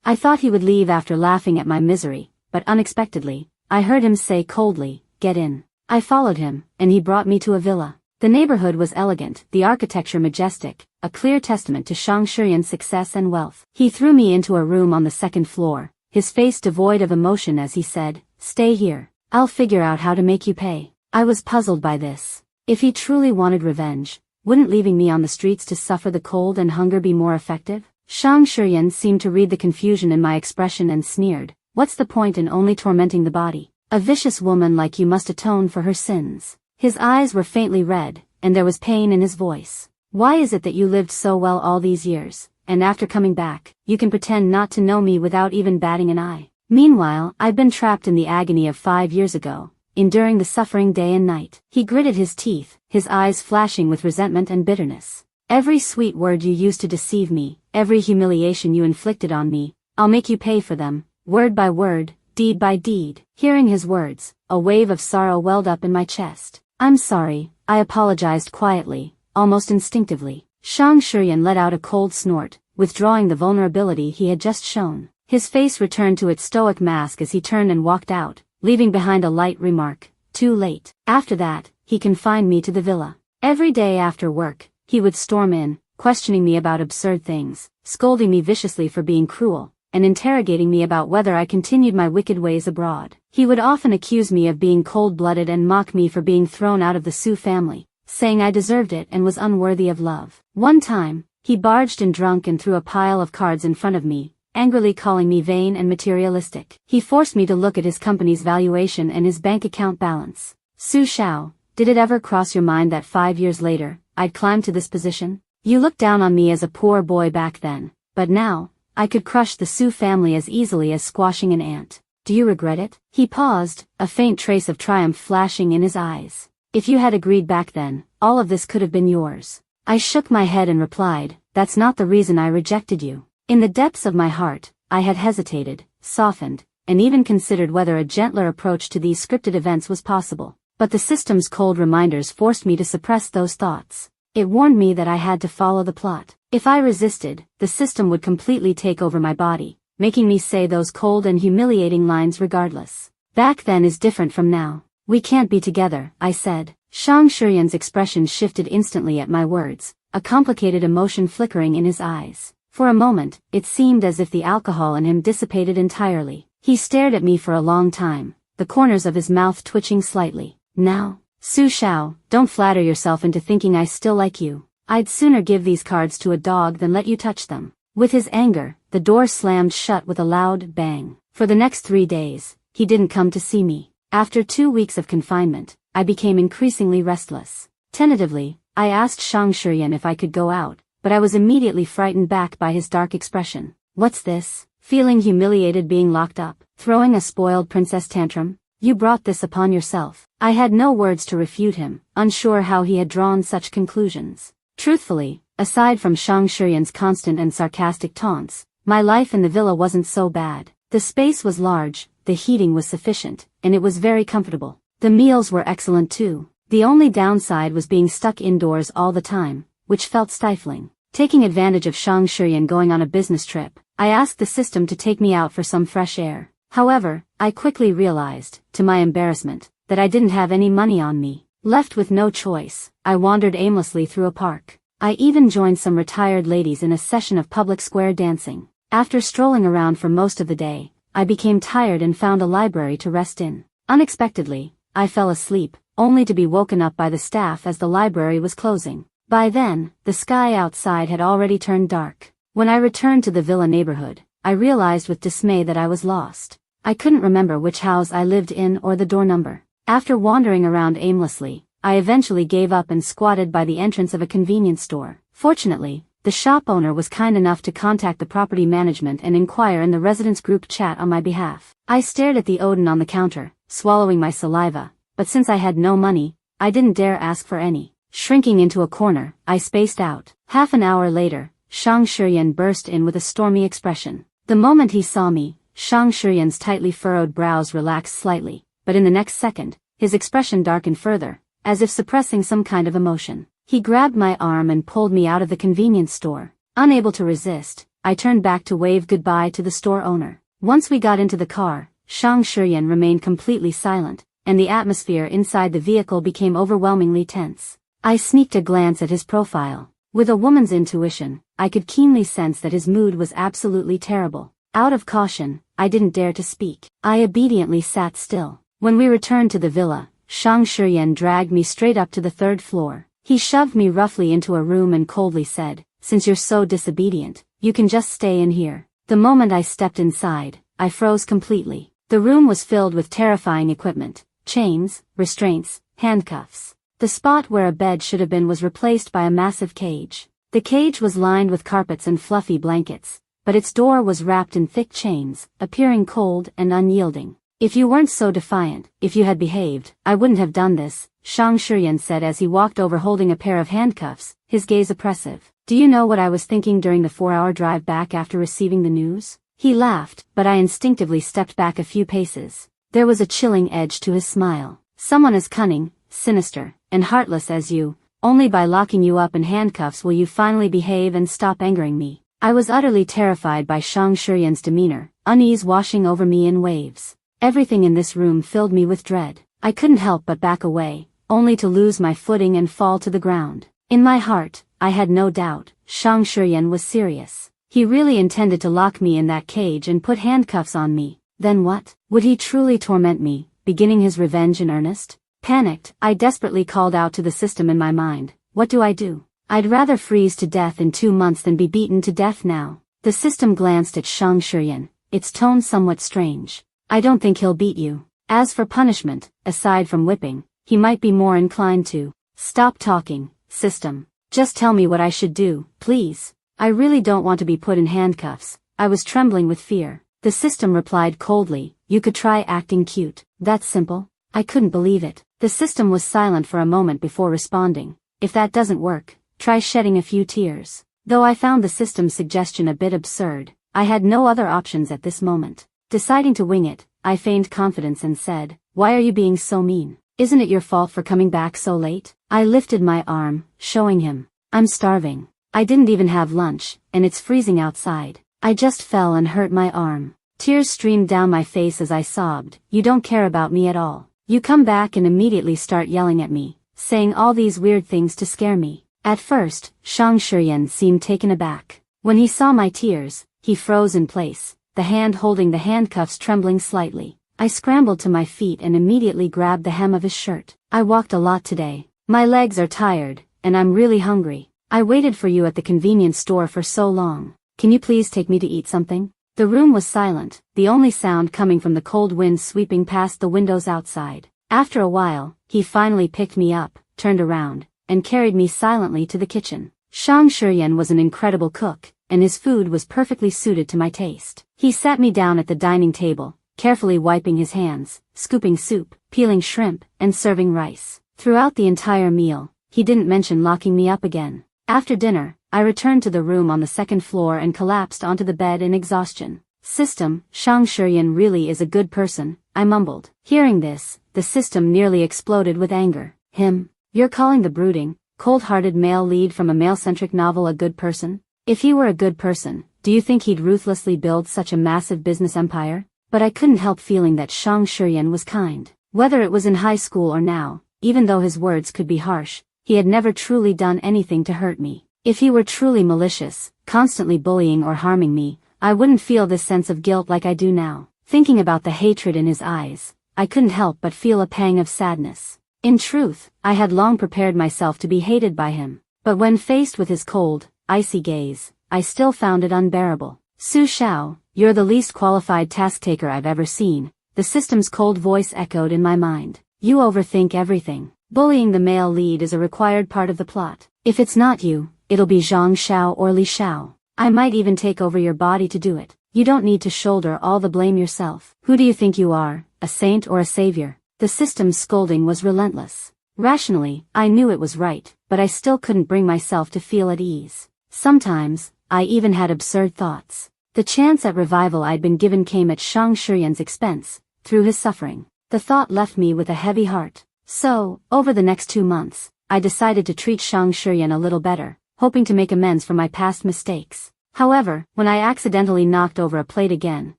A: I thought he would leave after laughing at my misery, but unexpectedly, I heard him say coldly, "Get in." I followed him, and he brought me to a villa. The neighborhood was elegant, the architecture majestic, a clear testament to Shang Shiyan's success and wealth. He threw me into a room on the 2nd floor, his face devoid of emotion as he said, "Stay here. I'll figure out how to make you pay." I was puzzled by this. If he truly wanted revenge, wouldn't leaving me on the streets to suffer the cold and hunger be more effective? Shang Shiyan seemed to read the confusion in my expression and sneered, "What's the point in only tormenting the body? A vicious woman like you must atone for her sins." His eyes were faintly red, and there was pain in his voice. "Why is it that you lived so well all these years, and after coming back, you can pretend not to know me without even batting an eye? Meanwhile, I've been trapped in the agony of 5 years ago, enduring the suffering day and night." He gritted his teeth, his eyes flashing with resentment and bitterness. "Every sweet word you used to deceive me, every humiliation you inflicted on me, I'll make you pay for them, word by word, deed by deed. Hearing his words, a wave of sorrow welled up in my chest. I'm sorry, I apologized quietly, almost instinctively. Shang Shuryan let out a cold snort, withdrawing the vulnerability he had just shown. His face returned to its stoic mask as he turned and walked out, leaving behind a light remark, "Too late." After that, he confined me to the villa. Every day after work, he would storm in, questioning me about absurd things, scolding me viciously for being cruel, and interrogating me about whether I continued my wicked ways abroad. He would often accuse me of being cold-blooded and mock me for being thrown out of the Su family, saying I deserved it and was unworthy of love. One time, he barged in drunk and threw a pile of cards in front of me, angrily calling me vain and materialistic. He forced me to look at his company's valuation and his bank account balance. Su Shao, did it ever cross your mind that 5 years later, I'd climb to this position? You looked down on me as a poor boy back then, but now, I could crush the Su family as easily as squashing an ant. Do you regret it? He paused, a faint trace of triumph flashing in his eyes. If you had agreed back then, all of this could have been yours. I shook my head and replied, that's not the reason I rejected you. In the depths of my heart, I had hesitated, softened, and even considered whether a gentler approach to these scripted events was possible. But the system's cold reminders forced me to suppress those thoughts. It warned me that I had to follow the plot. If I resisted, the system would completely take over my body, making me say those cold and humiliating lines regardless. Back then is different from now. We can't be together, I said. Shang Shuryan's expression shifted instantly at my words, a complicated emotion flickering in his eyes. For a moment, it seemed as if the alcohol in him dissipated entirely. He stared at me for a long time, the corners of his mouth twitching slightly. Now, Su Shao, don't flatter yourself into thinking I still like you. I'd sooner give these cards to a dog than let you touch them. With his anger, the door slammed shut with a loud bang. For the next 3 days, he didn't come to see me. After 2 weeks of confinement, I became increasingly restless. Tentatively, I asked Shang Shuryan if I could go out, but I was immediately frightened back by his dark expression. What's this? Feeling humiliated being locked up? Throwing a spoiled princess tantrum? You brought this upon yourself. I had no words to refute him, unsure how he had drawn such conclusions. Truthfully, aside from Shang Shuryan's constant and sarcastic taunts, my life in the villa wasn't so bad. The space was large, the heating was sufficient, and it was very comfortable. The meals were excellent too. The only downside was being stuck indoors all the time, which felt stifling. Taking advantage of Shang Shuryan going on a business trip, I asked the system to take me out for some fresh air. However, I quickly realized, to my embarrassment, that I didn't have any money on me. Left with no choice, I wandered aimlessly through a park. I even joined some retired ladies in a session of public square dancing. After strolling around for most of the day, I became tired and found a library to rest in. Unexpectedly, I fell asleep, only to be woken up by the staff as the library was closing. By then, the sky outside had already turned dark. When I returned to the villa neighborhood, I realized with dismay that I was lost. I couldn't remember which house I lived in or the door number. After wandering around aimlessly, I eventually gave up and squatted by the entrance of a convenience store. Fortunately, the shop owner was kind enough to contact the property management and inquire in the residents group chat on my behalf. I stared at the Odin on the counter, swallowing my saliva, but since I had no money, I didn't dare ask for any. Shrinking into a corner, I spaced out. Half an hour later, Shang Shuryan burst in with a stormy expression. The moment he saw me, Shang Shuryan's tightly furrowed brows relaxed slightly, but in the next second, his expression darkened further, as if suppressing some kind of emotion. He grabbed my arm and pulled me out of the convenience store. Unable to resist, I turned back to wave goodbye to the store owner. Once we got into the car, Shang Shuryan remained completely silent, and the atmosphere inside the vehicle became overwhelmingly tense. I sneaked a glance at his profile. With a woman's intuition, I could keenly sense that his mood was absolutely terrible. Out of caution, I didn't dare to speak. I obediently sat still. When we returned to the villa, Shang Shuryan dragged me straight up to the 3rd floor. He shoved me roughly into a room and coldly said, "Since you're so disobedient, you can just stay in here." The moment I stepped inside, I froze completely. The room was filled with terrifying equipment: chains, restraints, handcuffs. The spot where a bed should have been was replaced by a massive cage. The cage was lined with carpets and fluffy blankets, but its door was wrapped in thick chains, appearing cold and unyielding. "If you weren't so defiant, if you had behaved, I wouldn't have done this," Shang Shuryan said as he walked over holding a pair of handcuffs, his gaze oppressive. "Do you know what I was thinking during the 4-hour drive back after receiving the news? He laughed, but I instinctively stepped back a few paces. There was a chilling edge to his smile. Someone as cunning, sinister, and heartless as you, only by locking you up in handcuffs will you finally behave and stop angering me. I was utterly terrified by Shang Shiyan's demeanor, unease washing over me in waves. Everything in this room filled me with dread. I couldn't help but back away, only to lose my footing and fall to the ground. In my heart, I had no doubt, Shang Shiyan was serious. He really intended to lock me in that cage and put handcuffs on me. Then what? Would he truly torment me, beginning his revenge in earnest? Panicked, I desperately called out to the system in my mind. What do I do? I'd rather freeze to death in 2 months than be beaten to death now. The system glanced at Shang Shiyan, its tone somewhat strange. I don't think he'll beat you. As for punishment, aside from whipping, he might be more inclined to. Stop talking, system. Just tell me what I should do, please. I really don't want to be put in handcuffs. I was trembling with fear. The system replied coldly, you could try acting cute. That's simple. I couldn't believe it. The system was silent for a moment before responding. If that doesn't work, try shedding a few tears. Though I found the system's suggestion a bit absurd, I had no other options at this moment. Deciding to wing it, I feigned confidence and said, why are you being so mean? Isn't it your fault for coming back so late? I lifted my arm, showing him. I'm starving. I didn't even have lunch, and it's freezing outside. I just fell and hurt my arm. Tears streamed down my face as I sobbed. You don't care about me at all. You come back and immediately start yelling at me, saying all these weird things to scare me. At first, Shang Shiyan seemed taken aback. When he saw my tears, he froze in place, the hand holding the handcuffs trembling slightly. I scrambled to my feet and immediately grabbed the hem of his shirt. I walked a lot today. My legs are tired, and I'm really hungry. I waited for you at the convenience store for so long. Can you please take me to eat something? The room was silent, the only sound coming from the cold wind sweeping past the windows outside. After a while, he finally picked me up, turned around, and carried me silently to the kitchen. Shang Shiyan was an incredible cook, and his food was perfectly suited to my taste. He sat me down at the dining table, carefully wiping his hands, scooping soup, peeling shrimp, and serving rice. Throughout the entire meal, he didn't mention locking me up again. After dinner, I returned to the room on the second floor and collapsed onto the bed in exhaustion. System, Shang Shiyan really is a good person, I mumbled. Hearing this, the system nearly exploded with anger. Him? You're calling the brooding, cold-hearted male lead from a male-centric novel a good person? If he were a good person, do you think he'd ruthlessly build such a massive business empire? But I couldn't help feeling that Shang Shiyan was kind. Whether it was in high school or now, even though his words could be harsh, he had never truly done anything to hurt me. If he were truly malicious, constantly bullying or harming me, I wouldn't feel this sense of guilt like I do now. Thinking about the hatred in his eyes, I couldn't help but feel a pang of sadness. In truth, I had long prepared myself to be hated by him, but when faced with his cold, icy gaze, I still found it unbearable. Su Xiao, you're the least qualified task-taker I've ever seen, the system's cold voice echoed in my mind. You overthink everything. Bullying the male lead is a required part of the plot. If it's not you, it'll be Zhang Xiao or Li Xiao. I might even take over your body to do it. You don't need to shoulder all the blame yourself. Who do you think you are, a saint or a savior? The system's scolding was relentless. Rationally, I knew it was right, but I still couldn't bring myself to feel at ease. Sometimes, I even had absurd thoughts. The chance at revival I'd been given came at Shang Shiyan's expense, through his suffering. The thought left me with a heavy heart. So, over the next 2 months, I decided to treat Shang Shiyan a little better, hoping to make amends for my past mistakes. However, when I accidentally knocked over a plate again,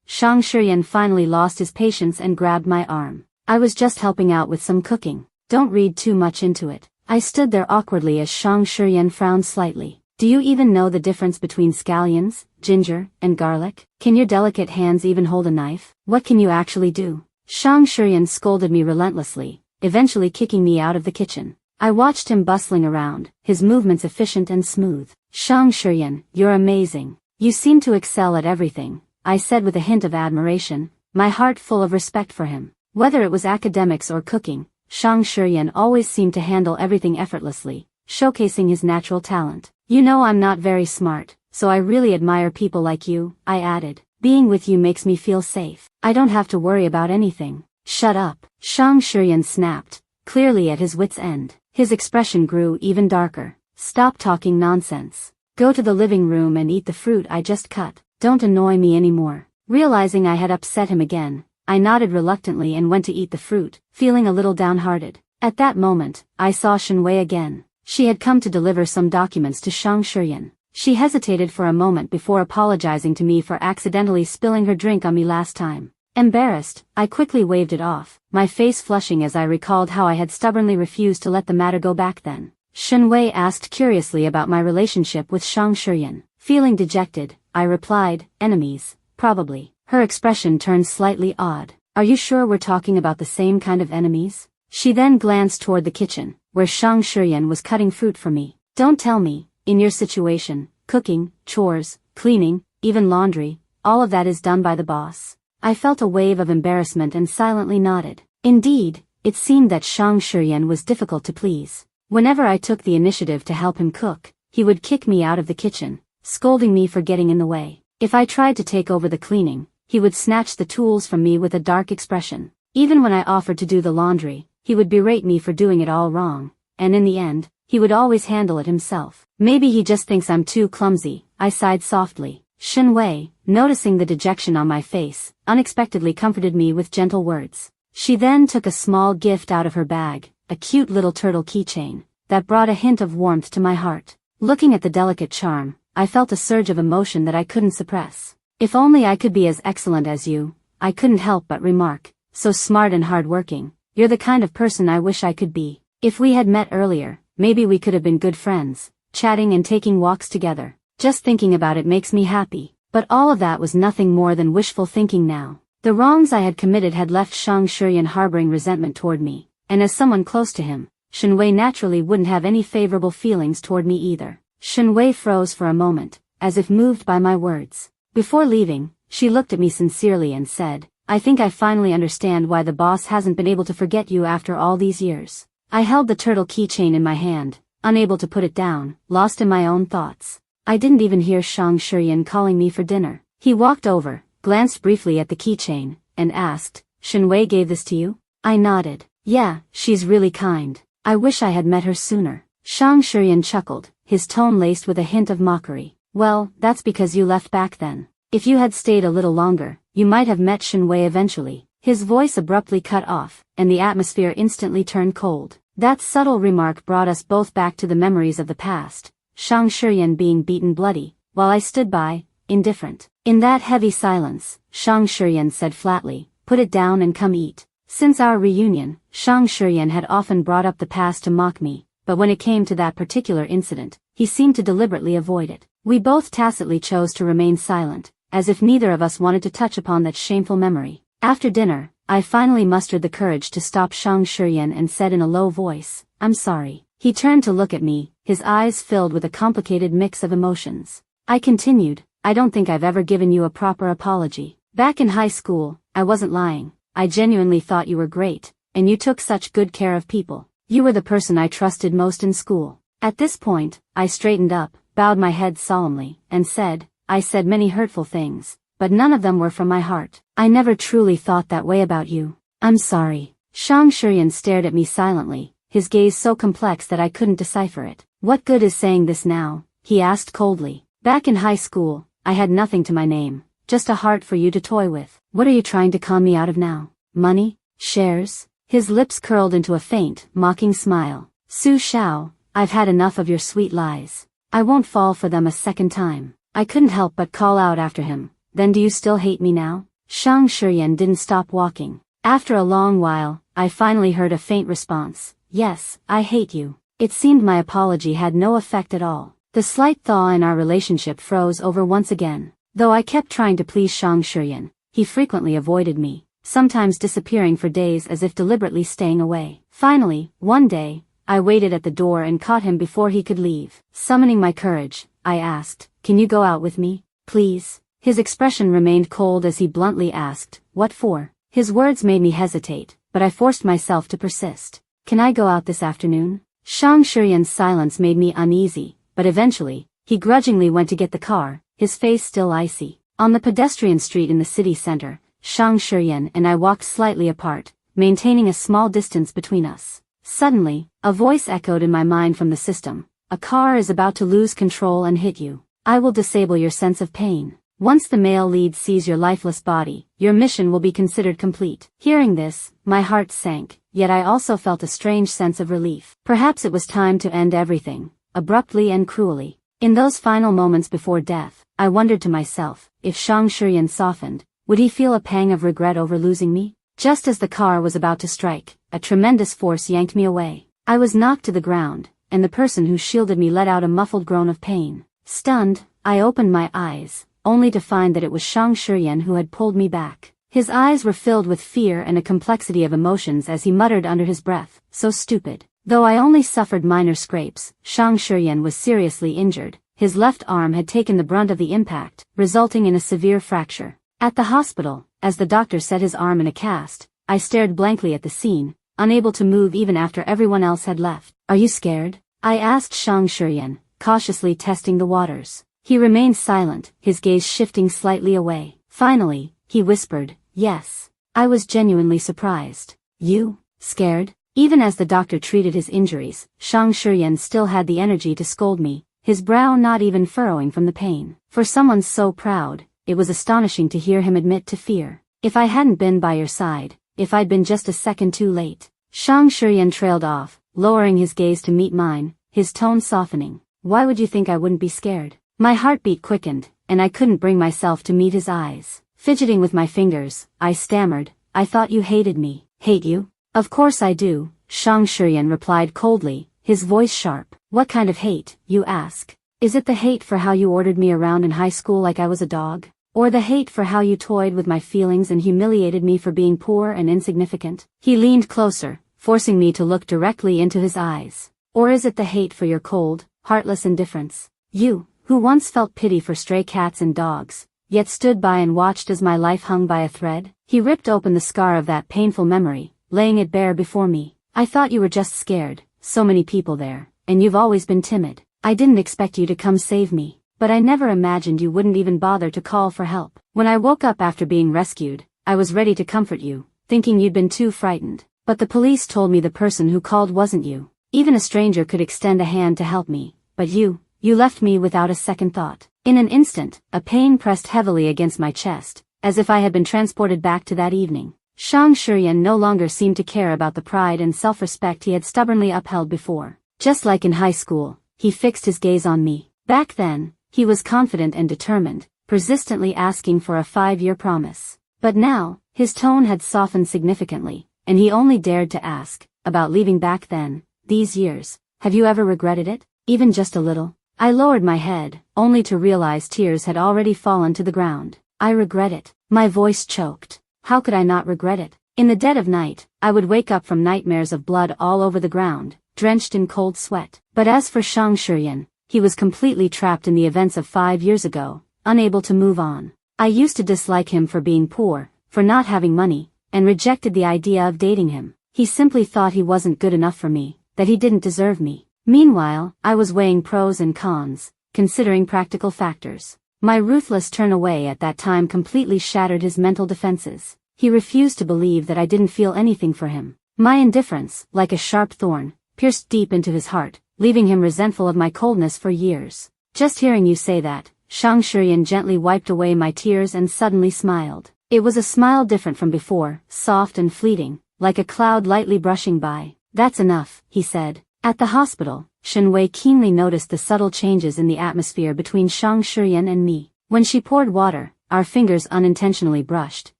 A: Shang Shiyan finally lost his patience and grabbed my arm. I was just helping out with some cooking. Don't read too much into it. I stood there awkwardly as Shang Shiyan frowned slightly. Do you even know the difference between scallions, ginger, and garlic? Can your delicate hands even hold a knife? What can you actually do? Shang Shiyan scolded me relentlessly, eventually kicking me out of the kitchen. I watched him bustling around, his movements efficient and smooth. Shang Shiyan, you're amazing. You seem to excel at everything, I said with a hint of admiration, my heart full of respect for him. Whether it was academics or cooking, Shang Shiyan always seemed to handle everything effortlessly, showcasing his natural talent. You know I'm not very smart, so I really admire people like you, I added. Being with you makes me feel safe. I don't have to worry about anything. Shut up, Shang Shiyan snapped, clearly at his wit's end. His expression grew even darker. Stop talking nonsense. Go to the living room and eat the fruit I just cut. Don't annoy me anymore. Realizing I had upset him again, I nodded reluctantly and went to eat the fruit, feeling a little downhearted. At that moment, I saw Shenwei again. She had come to deliver some documents to Shang Shiyan. She hesitated for a moment before apologizing to me for accidentally spilling her drink on me last time. Embarrassed, I quickly waved it off, my face flushing as I recalled how I had stubbornly refused to let the matter go back then. Shenwei asked curiously about my relationship with Shang Shiyan. Feeling dejected, I replied, enemies, probably. Her expression turned slightly odd. Are you sure we're talking about the same kind of enemies? She then glanced toward the kitchen, where Shang Shiyan was cutting fruit for me. Don't tell me, in your situation, cooking, chores, cleaning, even laundry, all of that is done by the boss. I felt a wave of embarrassment and silently nodded. Indeed, it seemed that Shang Shiyan was difficult to please. Whenever I took the initiative to help him cook, he would kick me out of the kitchen, scolding me for getting in the way. If I tried to take over the cleaning, he would snatch the tools from me with a dark expression. Even when I offered to do the laundry, he would berate me for doing it all wrong, and in the end, he would always handle it himself. Maybe he just thinks I'm too clumsy, I sighed softly. Shenwei, noticing the dejection on my face, unexpectedly comforted me with gentle words. She then took a small gift out of her bag, a cute little turtle keychain, that brought a hint of warmth to my heart. Looking at the delicate charm, I felt a surge of emotion that I couldn't suppress. If only I could be as excellent as you, I couldn't help but remark. So smart and hardworking, you're the kind of person I wish I could be. If we had met earlier, maybe we could have been good friends, chatting and taking walks together. Just thinking about it makes me happy. But all of that was nothing more than wishful thinking now. The wrongs I had committed had left Shang Shiyan harboring resentment toward me, and as someone close to him, Shenwei naturally wouldn't have any favorable feelings toward me either. Shenwei froze for a moment, as if moved by my words. Before leaving, she looked at me sincerely and said, I think I finally understand why the boss hasn't been able to forget you after all these years. I held the turtle keychain in my hand, unable to put it down, lost in my own thoughts. I didn't even hear Shang Shiyan calling me for dinner. He walked over, glanced briefly at the keychain, and asked, Shenwei gave this to you? I nodded. Yeah, she's really kind. I wish I had met her sooner. Shang Shiyan chuckled, his tone laced with a hint of mockery. Well, that's because you left back then. If you had stayed a little longer, you might have met Shenwei eventually. His voice abruptly cut off, and the atmosphere instantly turned cold. That subtle remark brought us both back to the memories of the past, Shang Shiyan being beaten bloody, while I stood by, indifferent. In that heavy silence, Shang Shiyan said flatly, put it down and come eat. Since our reunion, Shang Shiyan had often brought up the past to mock me, but when it came to that particular incident, he seemed to deliberately avoid it. We both tacitly chose to remain silent, as if neither of us wanted to touch upon that shameful memory. After dinner, I finally mustered the courage to stop Shang Shiyan and said in a low voice, I'm sorry. He turned to look at me, his eyes filled with a complicated mix of emotions. I continued, I don't think I've ever given you a proper apology. Back in high school, I wasn't lying. I genuinely thought you were great, and you took such good care of people. You were the person I trusted most in school. At this point, I straightened up, bowed my head solemnly, and said, I said many hurtful things, but none of them were from my heart. I never truly thought that way about you. I'm sorry. Shang Shiyan stared at me silently, his gaze so complex that I couldn't decipher it. What good is saying this now? He asked coldly. Back in high school, I had nothing to my name, just a heart for you to toy with. What are you trying to con me out of now? Money? Shares? His lips curled into a faint, mocking smile. Su Shao, I've had enough of your sweet lies. I won't fall for them a second time. I couldn't help but call out after him. Then do you still hate me now? Shang Shiyan didn't stop walking. After a long while, I finally heard a faint response. Yes, I hate you. It seemed my apology had no effect at all. The slight thaw in our relationship froze over once again. Though I kept trying to please Shang Shiyan, he frequently avoided me, sometimes disappearing for days as if deliberately staying away. Finally, one day, I waited at the door and caught him before he could leave. Summoning my courage, I asked, can you go out with me, please? His expression remained cold as he bluntly asked, what for? His words made me hesitate, but I forced myself to persist. Can I go out this afternoon? Shang Shiyan's silence made me uneasy, but eventually, he grudgingly went to get the car, his face still icy. On the pedestrian street in the city center, Shang Shiyan and I walked slightly apart, maintaining a small distance between us. Suddenly, a voice echoed in my mind from the system. A car is about to lose control and hit you. I will disable your sense of pain. Once the male lead sees your lifeless body, your mission will be considered complete. Hearing this, my heart sank, yet I also felt a strange sense of relief. Perhaps it was time to end everything, abruptly and cruelly. In those final moments before death, I wondered to myself, if Shang Shiyan softened, would he feel a pang of regret over losing me? Just as the car was about to strike, a tremendous force yanked me away. I was knocked to the ground, and the person who shielded me let out a muffled groan of pain. Stunned, I opened my eyes, only to find that it was Shang Shiyan who had pulled me back. His eyes were filled with fear and a complexity of emotions as he muttered under his breath, "So stupid." Though I only suffered minor scrapes, Shang Shiyan was seriously injured. His left arm had taken the brunt of the impact, resulting in a severe fracture. At the hospital, as the doctor set his arm in a cast, I stared blankly at the scene, unable to move even after everyone else had left. "Are you scared?" I asked Shang Shiyan, cautiously testing the waters. He remained silent, his gaze shifting slightly away. Finally, he whispered, "Yes." I was genuinely surprised. "You? Scared?" Even as the doctor treated his injuries, Shang Shiyan still had the energy to scold me, his brow not even furrowing from the pain. For someone so proud, it was astonishing to hear him admit to fear. "If I hadn't been by your side, if I'd been just a second too late." Shang Shiyan trailed off, lowering his gaze to meet mine, his tone softening. "Why would you think I wouldn't be scared?" My heartbeat quickened, and I couldn't bring myself to meet his eyes. Fidgeting with my fingers, I stammered, "I thought you hated me." "Hate you? Of course I do," Shang Shiyan replied coldly, his voice sharp. "What kind of hate, you ask? Is it the hate for how you ordered me around in high school like I was a dog? Or the hate for how you toyed with my feelings and humiliated me for being poor and insignificant?" He leaned closer, forcing me to look directly into his eyes. "Or is it the hate for your cold, heartless indifference? You, who once felt pity for stray cats and dogs, yet stood by and watched as my life hung by a thread?" He ripped open the scar of that painful memory, laying it bare before me. "I thought you were just scared, so many people there, and you've always been timid. I didn't expect you to come save me. But I never imagined you wouldn't even bother to call for help. When I woke up after being rescued, I was ready to comfort you, thinking you'd been too frightened. But the police told me the person who called wasn't you. Even a stranger could extend a hand to help me. But you left me without a second thought." In an instant, a pain pressed heavily against my chest, as if I had been transported back to that evening. Shang Shiyan no longer seemed to care about the pride and self-respect he had stubbornly upheld before. Just like in high school, he fixed his gaze on me. Back then, he was confident and determined, persistently asking for a 5-year promise. But now, his tone had softened significantly, and he only dared to ask, "About leaving back then, these years, have you ever regretted it? Even just a little?" I lowered my head, only to realize tears had already fallen to the ground. "I regret it." My voice choked. How could I not regret it? In the dead of night, I would wake up from nightmares of blood all over the ground, drenched in cold sweat. But as for Shang Shiyan, he was completely trapped in the events of 5 years ago, unable to move on. I used to dislike him for being poor, for not having money, and rejected the idea of dating him. He simply thought he wasn't good enough for me, that he didn't deserve me. Meanwhile, I was weighing pros and cons, considering practical factors. My ruthless turn away at that time completely shattered his mental defenses. He refused to believe that I didn't feel anything for him. My indifference, like a sharp thorn, pierced deep into his heart, leaving him resentful of my coldness for years. "Just hearing you say that," Shang Shiyan gently wiped away my tears and suddenly smiled. It was a smile different from before, soft and fleeting, like a cloud lightly brushing by. "That's enough," he said. At the hospital, Shenwei keenly noticed the subtle changes in the atmosphere between Shang Shiyan and me. When she poured water, our fingers unintentionally brushed,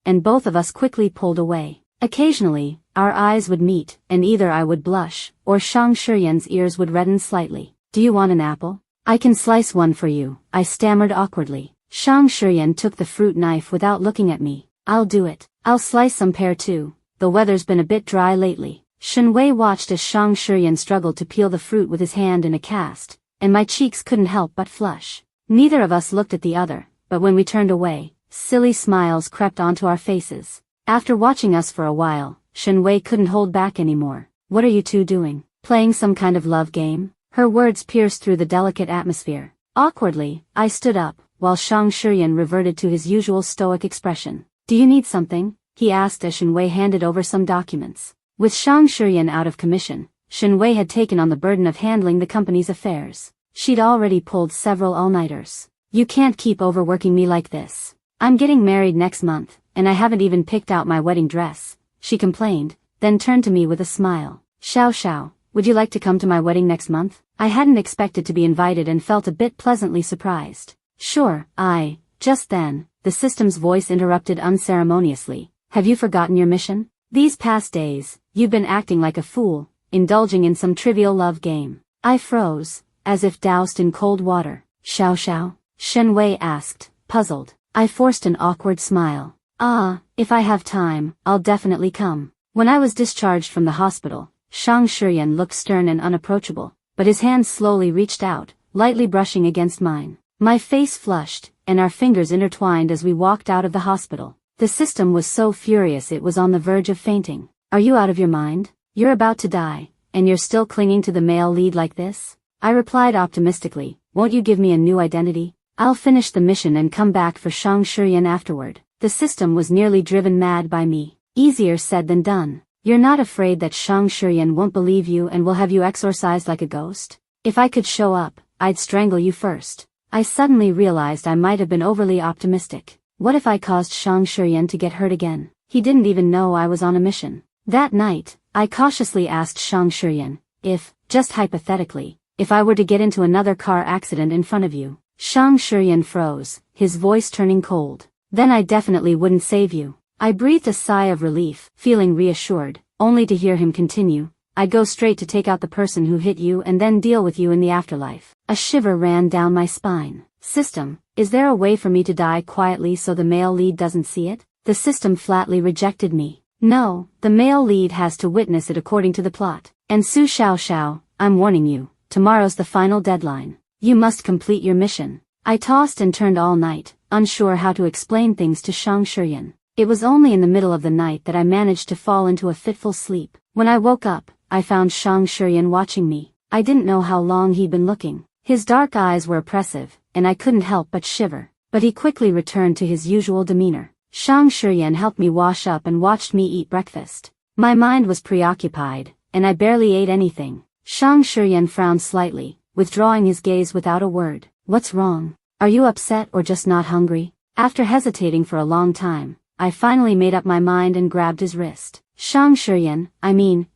A: and both of us quickly pulled away. Occasionally, our eyes would meet, and either I would blush, or Shang Shiyan's ears would redden slightly. "Do you want an apple? I can slice one for you," I stammered awkwardly. Shang Shiyan took the fruit knife without looking at me. "I'll do it. I'll slice some pear too. The weather's been a bit dry lately." Shenwei watched as Shang Shiyan struggled to peel the fruit with his hand in a cast, and my cheeks couldn't help but flush. Neither of us looked at the other, but when we turned away, silly smiles crept onto our faces. After watching us for a while, Shenwei couldn't hold back anymore. "What are you two doing? Playing some kind of love game?" Her words pierced through the delicate atmosphere. Awkwardly, I stood up, while Shang Shiyan reverted to his usual stoic expression. "Do you need something?" he asked as Shenwei handed over some documents. With Shang Shiyan out of commission, Shenwei had taken on the burden of handling the company's affairs. She'd already pulled several all-nighters. You can't keep overworking me like this. I'm getting married next month, and I haven't even picked out my wedding dress, she complained, then turned to me with a smile. Xiao Xiao, would you like to come to my wedding next month? I hadn't expected to be invited and felt a bit pleasantly surprised. Sure, just then, the system's voice interrupted unceremoniously. Have you forgotten your mission? These past days, you've been acting like a fool, indulging in some trivial love game. I froze, as if doused in cold water. Xiao Xiao? Shen Wei asked, puzzled. I forced an awkward smile. If I have time, I'll definitely come. When I was discharged from the hospital, Shang Shiyan looked stern and unapproachable, but his hand slowly reached out, lightly brushing against mine. My face flushed, and our fingers intertwined as we walked out of the hospital. The system was so furious it was on the verge of fainting. Are you out of your mind? You're about to die, and you're still clinging to the male lead like this? I replied optimistically, won't you give me a new identity? I'll finish the mission and come back for Shang Shiyan afterward. The system was nearly driven mad by me. Easier said than done. You're not afraid that Shang Shiyan won't believe you and will have you exorcised like a ghost? If I could show up, I'd strangle you first. I suddenly realized I might have been overly optimistic. What if I caused Shang Shiyan to get hurt again? He didn't even know I was on a mission. That night, I cautiously asked Shang Shiyan, if, just hypothetically, if I were to get into another car accident in front of you. Shang Shiyan froze, his voice turning cold. Then I definitely wouldn't save you. I breathed a sigh of relief, feeling reassured, only to hear him continue. I'd go straight to take out the person who hit you and then deal with you in the afterlife. A shiver ran down my spine. System, is there a way for me to die quietly so the male lead doesn't see it? The system flatly rejected me. No, the male lead has to witness it according to the plot. And Su Xiao Xiao, I'm warning you, tomorrow's the final deadline. You must complete your mission. I tossed and turned all night, unsure how to explain things to Shang Shiyan. It was only in the middle of the night that I managed to fall into a fitful sleep. When I woke up, I found Shang Shiyan watching me. I didn't know how long he'd been looking. His dark eyes were oppressive, and I couldn't help but shiver. But he quickly returned to his usual demeanor. Shang Shiyan helped me wash up and watched me eat breakfast. My mind was preoccupied, and I barely ate anything. Shang Shiyan frowned slightly, withdrawing his gaze without a word. What's wrong? Are you upset or just not hungry? After hesitating for a long time, I finally made up my mind and grabbed his wrist. Shang Shiyan,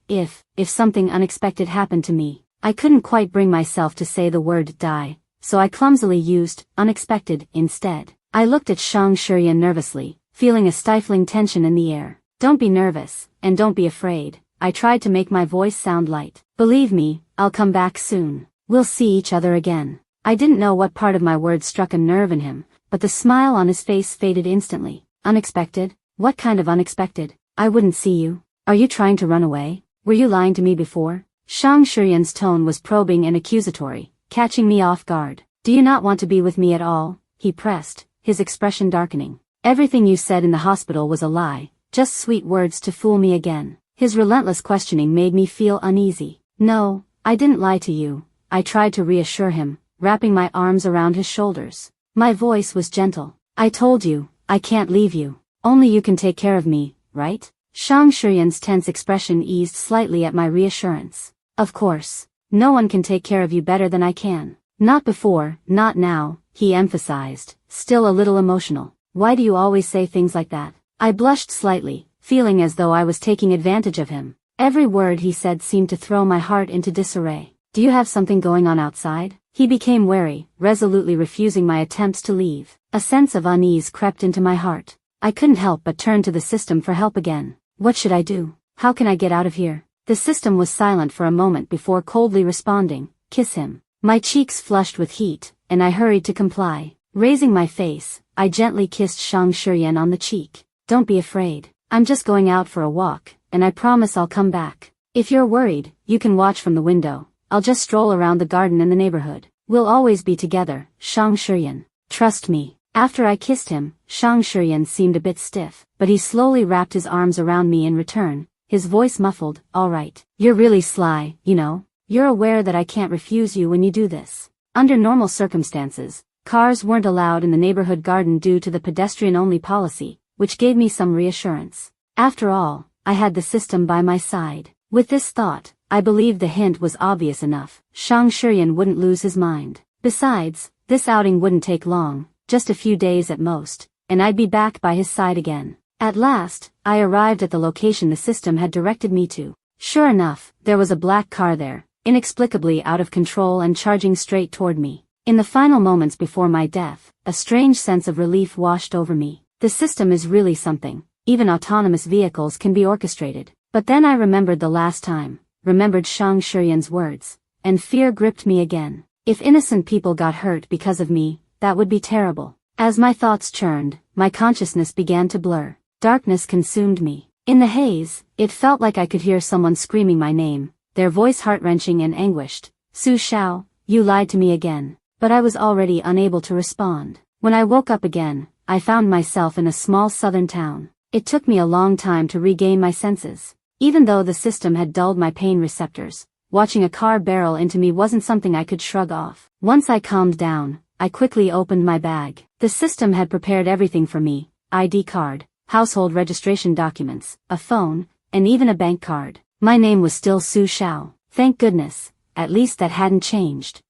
A: if something unexpected happened to me. I couldn't quite bring myself to say the word die, so I clumsily used unexpected instead. I looked at Shang Shiyan nervously, feeling a stifling tension in the air. Don't be nervous, and don't be afraid. I tried to make my voice sound light. Believe me, I'll come back soon. We'll see each other again. I didn't know what part of my words struck a nerve in him, but the smile on his face faded instantly. Unexpected? What kind of unexpected? I wouldn't see you. Are you trying to run away? Were you lying to me before? Shang Shiyan's tone was probing and accusatory, catching me off guard. Do you not want to be with me at all? He pressed, his expression darkening. Everything you said in the hospital was a lie, just sweet words to fool me again. His relentless questioning made me feel uneasy. No, I didn't lie to you. I tried to reassure him, wrapping my arms around his shoulders. My voice was gentle. I told you, I can't leave you. Only you can take care of me, right? Shang Shiyan's tense expression eased slightly at my reassurance. Of course. No one can take care of you better than I can. Not before, not now, he emphasized, still a little emotional. Why do you always say things like that? I blushed slightly, feeling as though I was taking advantage of him. Every word he said seemed to throw my heart into disarray. Do you have something going on outside? He became wary, resolutely refusing my attempts to leave. A sense of unease crept into my heart. I couldn't help but turn to the system for help again. What should I do? How can I get out of here? The system was silent for a moment before coldly responding, kiss him. My cheeks flushed with heat, and I hurried to comply. Raising my face, I gently kissed Shang Shiyan on the cheek. Don't be afraid. I'm just going out for a walk, and I promise I'll come back. If you're worried, you can watch from the window. I'll just stroll around the garden in the neighborhood. We'll always be together, Shang Shiyan. Trust me. After I kissed him, Shang Shiyan seemed a bit stiff, but he slowly wrapped his arms around me in return, his voice muffled. All right. You're really sly, you know. You're aware that I can't refuse you when you do this. Under normal circumstances, cars weren't allowed in the neighborhood garden due to the pedestrian-only policy, which gave me some reassurance. After all, I had the system by my side. With this thought, I believed the hint was obvious enough. Shang Shiyan wouldn't lose his mind. Besides, This outing wouldn't take long, just a few days at most, and I'd be back by his side again. At last, I arrived at the location the system had directed me to. Sure enough, there was a black car there, inexplicably out of control and charging straight toward me. In the final moments before my death, a strange sense of relief washed over me. The system is really something. Even autonomous vehicles can be orchestrated. But then I remembered the last time, remembered Shang Shiyan's words, and fear gripped me again. If innocent people got hurt because of me, that would be terrible. As my thoughts churned, my consciousness began to blur. Darkness consumed me. In the haze, it felt like I could hear someone screaming my name, their voice heart-wrenching and anguished. Su Shao, you lied to me again. But I was already unable to respond. When I woke up again, I found myself in a small southern town. It took me a long time to regain my senses. Even though the system had dulled my pain receptors, watching a car barrel into me wasn't something I could shrug off. Once I calmed down, I quickly opened my bag. The system had prepared everything for me: ID card, household registration documents, a phone, and even a bank card. My name was still Su Shao. Thank goodness, at least that hadn't changed.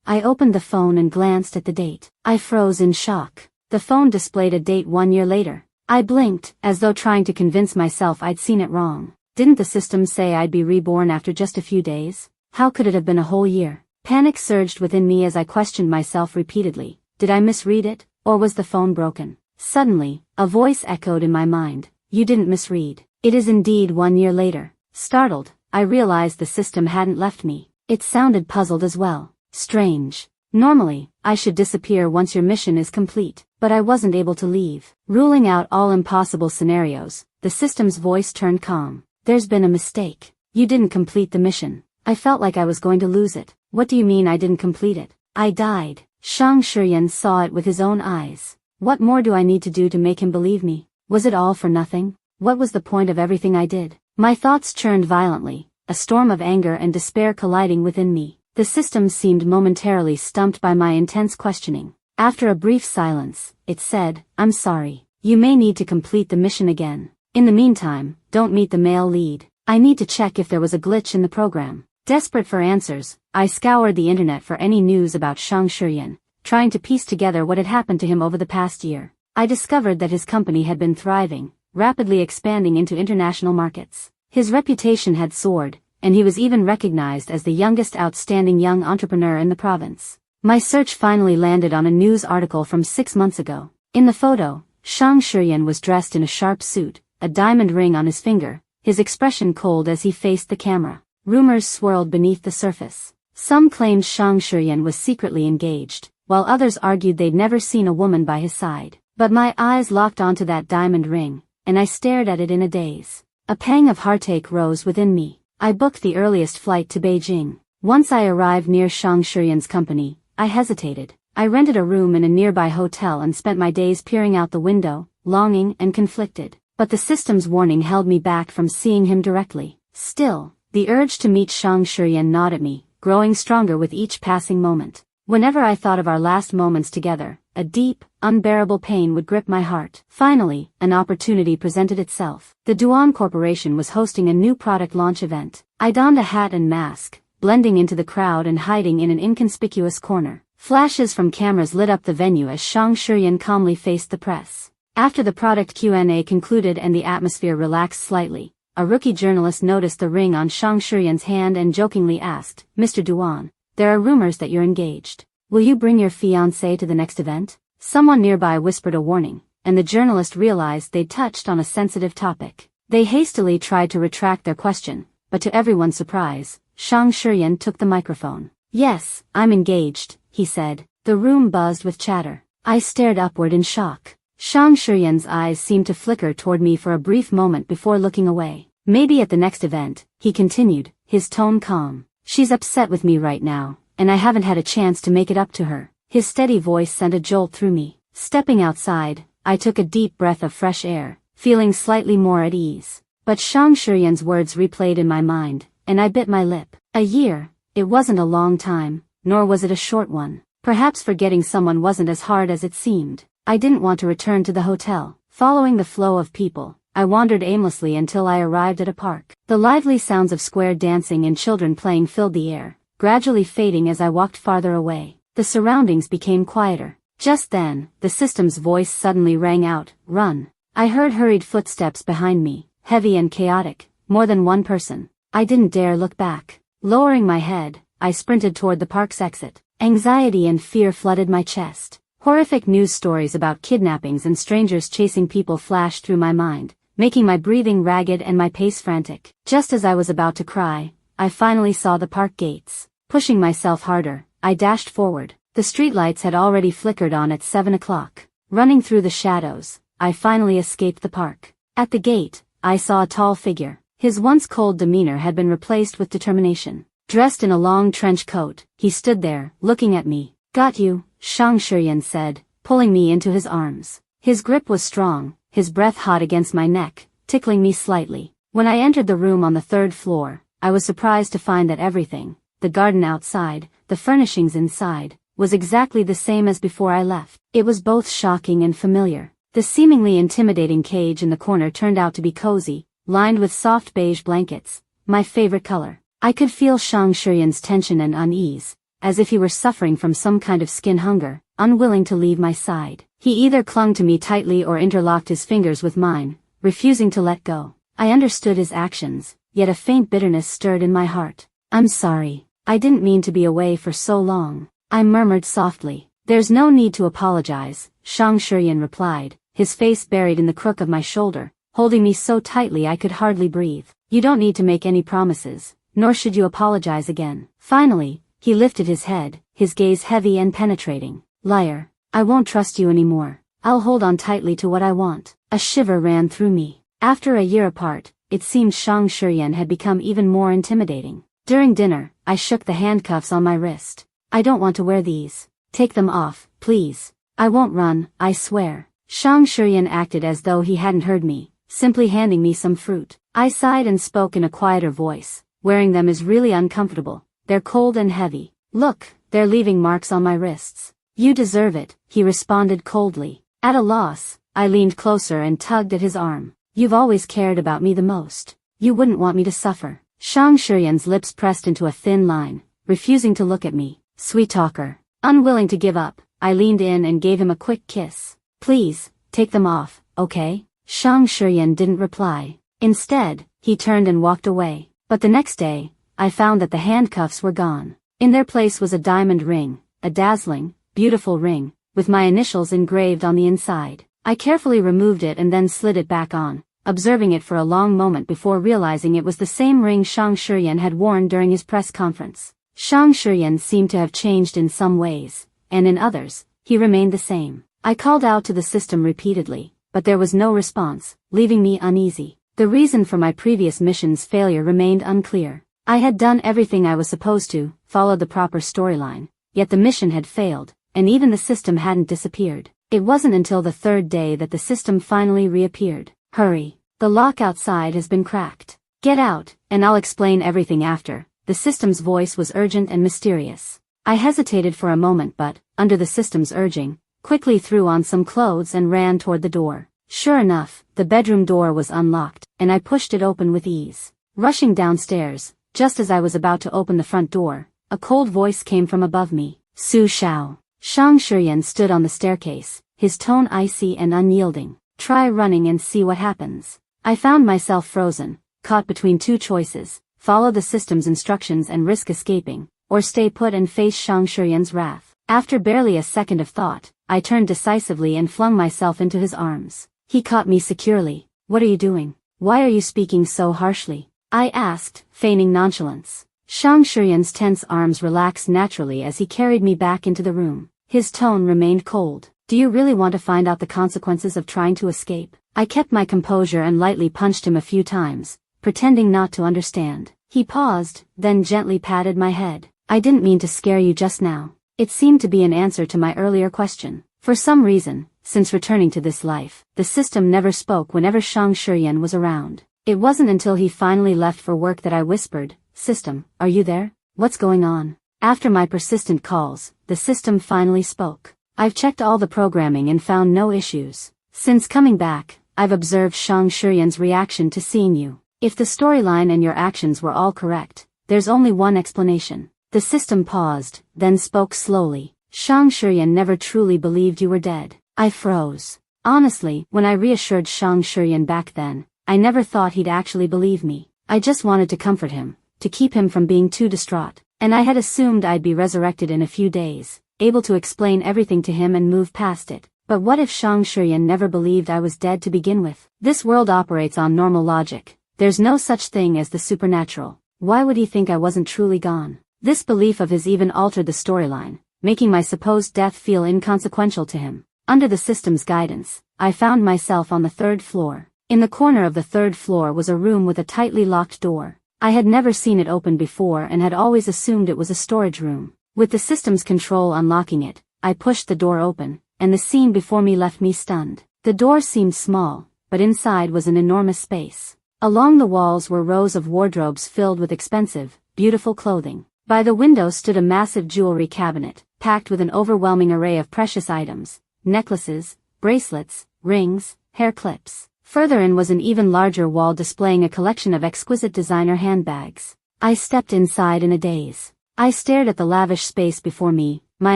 A: I opened the phone and glanced at the date. I froze in shock. The phone displayed a date 1 year later. I blinked, as though trying to convince myself I'd seen it wrong. Didn't the system say I'd be reborn after just a few days? How could it have been a whole year? Panic surged within me as I questioned myself repeatedly. Did I misread it, or was the phone broken? Suddenly, a voice echoed in my mind. You didn't misread. It is indeed 1 year later. Startled, I realized the system hadn't left me. It sounded puzzled as well. Strange. Normally, I should disappear once your mission is complete, but I wasn't able to leave. Ruling out all impossible scenarios, the system's voice turned calm. There's been a mistake. You didn't complete the mission. I felt like I was going to lose it. What do you mean I didn't complete it? I died. Shang Shiyan saw it with his own eyes. What more do I need to do to make him believe me? Was it all for nothing? What was the point of everything I did? My thoughts churned violently, a storm of anger and despair colliding within me. The system seemed momentarily stumped by my intense questioning. After a brief silence, it said, I'm sorry. You may need to complete the mission again. In the meantime, don't meet the male lead. I need to check if there was a glitch in the program. Desperate for answers, I scoured the internet for any news about Shang Shiyan, trying to piece together what had happened to him over the past year. I discovered that his company had been thriving, rapidly expanding into international markets. His reputation had soared, and he was even recognized as the youngest outstanding young entrepreneur in the province. My search finally landed on a news article from 6 months ago. In the photo, Shang Shiyan was dressed in a sharp suit, a diamond ring on his finger, his expression cold as he faced the camera. Rumors swirled beneath the surface. Some claimed Shang Shiyan was secretly engaged, while others argued they'd never seen a woman by his side. But my eyes locked onto that diamond ring, and I stared at it in a daze. A pang of heartache rose within me. I booked the earliest flight to Beijing. Once I arrived near Shang Shiyan's company, I hesitated. I rented a room in a nearby hotel and spent my days peering out the window, longing and conflicted. But the system's warning held me back from seeing him directly. Still, the urge to meet Shang Shiyan gnawed at me, growing stronger with each passing moment. Whenever I thought of our last moments together, a deep, unbearable pain would grip my heart. Finally, an opportunity presented itself. The Duan Corporation was hosting a new product launch event. I donned a hat and mask, blending into the crowd and hiding in an inconspicuous corner. Flashes from cameras lit up the venue as Shang Shiyan calmly faced the press. After the product Q&A concluded and the atmosphere relaxed slightly, a rookie journalist noticed the ring on Shang Shiyan's hand and jokingly asked, Mr. Duan, there are rumors that you're engaged. Will you bring your fiancé to the next event? Someone nearby whispered a warning, and the journalist realized they'd touched on a sensitive topic. They hastily tried to retract their question, but to everyone's surprise, Shang Shiyan took the microphone. Yes, I'm engaged, he said. The room buzzed with chatter. I stared upward in shock. Shang Shiyan's eyes seemed to flicker toward me for a brief moment before looking away. Maybe at the next event, he continued, his tone calm. She's upset with me right now, and I haven't had a chance to make it up to her. His steady voice sent a jolt through me. Stepping outside, I took a deep breath of fresh air, feeling slightly more at ease. But Shang Shiyan's words replayed in my mind, and I bit my lip. A year, It wasn't a long time, nor was it a short one. Perhaps forgetting someone wasn't as hard as it seemed. I didn't want to return to the hotel. Following the flow of people, I wandered aimlessly until I arrived at a park. The lively sounds of square dancing and children playing filled the air, gradually fading as I walked farther away. The surroundings became quieter. Just then, the system's voice suddenly rang out, "Run." I heard hurried footsteps behind me, heavy and chaotic, more than one person. I didn't dare look back. Lowering my head, I sprinted toward the park's exit. Anxiety and fear flooded my chest. Horrific news stories about kidnappings and strangers chasing people flashed through my mind, making my breathing ragged and my pace frantic. Just as I was about to cry, I finally saw the park gates. Pushing myself harder, I dashed forward. The streetlights had already flickered on at 7 o'clock. Running through the shadows, I finally escaped the park. At the gate, I saw a tall figure. His once cold demeanor had been replaced with determination. Dressed in a long trench coat, he stood there, looking at me. "Got you," Shang Shiyan said, pulling me into his arms. His grip was strong, his breath hot against my neck, tickling me slightly. When I entered the room on the 3rd floor, I was surprised to find that everything, the garden outside, the furnishings inside, was exactly the same as before I left. It was both shocking and familiar. The seemingly intimidating cage in the corner turned out to be cozy, lined with soft beige blankets, my favorite color. I could feel Shang Shiyan's tension and unease, as if he were suffering from some kind of skin hunger, unwilling to leave my side. He either clung to me tightly or interlocked his fingers with mine, refusing to let go. I understood his actions, yet a faint bitterness stirred in my heart. "I'm sorry. I didn't mean to be away for so long," I murmured softly. "There's no need to apologize," Shang Shiyan replied, his face buried in the crook of my shoulder, holding me so tightly I could hardly breathe. "You don't need to make any promises, nor should you apologize again." Finally, he lifted his head, his gaze heavy and penetrating. "Liar. I won't trust you anymore. I'll hold on tightly to what I want." A shiver ran through me. After a year apart, it seemed Shang Shiyan had become even more intimidating. During dinner, I shook the handcuffs on my wrist. "I don't want to wear these. Take them off, please." "I won't run, I swear." Shang Shiyan acted as though he hadn't heard me, simply handing me some fruit. I sighed and spoke in a quieter voice. "Wearing them is really uncomfortable. They're cold and heavy. Look, they're leaving marks on my wrists." "You deserve it," he responded coldly. At a loss, I leaned closer and tugged at his arm. "You've always cared about me the most. You wouldn't want me to suffer." Shang Shiyan's lips pressed into a thin line, refusing to look at me. Sweet talker. Unwilling to give up, I leaned in and gave him a quick kiss. "Please, take them off, okay?" Shang Shiyan didn't reply. Instead, he turned and walked away. But the next day, I found that the handcuffs were gone. In their place was a diamond ring, a dazzling, beautiful ring, with my initials engraved on the inside. I carefully removed it and then slid it back on, observing it for a long moment before realizing it was the same ring Shang Shiyan had worn during his press conference. Shang Shiyan seemed to have changed in some ways, and in others, he remained the same. I called out to the system repeatedly, but there was no response, leaving me uneasy. The reason for my previous mission's failure remained unclear. I had done everything I was supposed to, followed the proper storyline, yet the mission had failed, and even the system hadn't disappeared. It wasn't until the 3rd day that the system finally reappeared. "Hurry. The lock outside has been cracked. Get out, and I'll explain everything after." The system's voice was urgent and mysterious. I hesitated for a moment but, under the system's urging, quickly threw on some clothes and ran toward the door. Sure enough, the bedroom door was unlocked, and I pushed it open with ease. Rushing downstairs, just as I was about to open the front door, a cold voice came from above me. "Su Shao." Shang Shiyan stood on the staircase, his tone icy and unyielding. "Try running and see what happens." I found myself frozen, caught between two choices: follow the system's instructions and risk escaping, or stay put and face Shang Shiyan's wrath. After barely a second of thought, I turned decisively and flung myself into his arms. He caught me securely. "What are you doing? Why are you speaking so harshly?" I asked, feigning nonchalance. Shang Shiyan's tense arms relaxed naturally as he carried me back into the room. His tone remained cold. "Do you really want to find out the consequences of trying to escape?" I kept my composure and lightly punched him a few times, pretending not to understand. He paused, then gently patted my head. "I didn't mean to scare you just now." It seemed to be an answer to my earlier question. For some reason, since returning to this life, the system never spoke whenever Shang Shiyan was around. It wasn't until he finally left for work that I whispered, "System, are you there?" What's going on? After my persistent calls, the system finally spoke. I've checked all the programming and found no issues. Since coming back, I've observed Shang Shiyan's reaction to seeing you. If the storyline and your actions were all correct, there's only one explanation. The system paused, then spoke slowly. Shang Shiyan never truly believed you were dead. I froze. Honestly, when I reassured Shang Shiyan back then, I never thought he'd actually believe me. I just wanted to comfort him, to keep him from being too distraught, and I had assumed I'd be resurrected in a few days, able to explain everything to him and move past it. But what if Shang Shiyan never believed I was dead to begin with? This world operates on normal logic. There's no such thing as the supernatural. Why would he think I wasn't truly gone? This belief of his even altered the storyline, making my supposed death feel inconsequential to him. Under the system's guidance, I found myself on the 3rd floor. In the corner of the 3rd floor was a room with a tightly locked door. I had never seen it open before and had always assumed it was a storage room. With the system's control unlocking it, I pushed the door open, and the scene before me left me stunned. The door seemed small, but inside was an enormous space. Along the walls were rows of wardrobes filled with expensive, beautiful clothing. By the window stood a massive jewelry cabinet, packed with an overwhelming array of precious items, necklaces, bracelets, rings, hair clips. Further in was an even larger wall displaying a collection of exquisite designer handbags. I stepped inside in a daze. I stared at the lavish space before me, my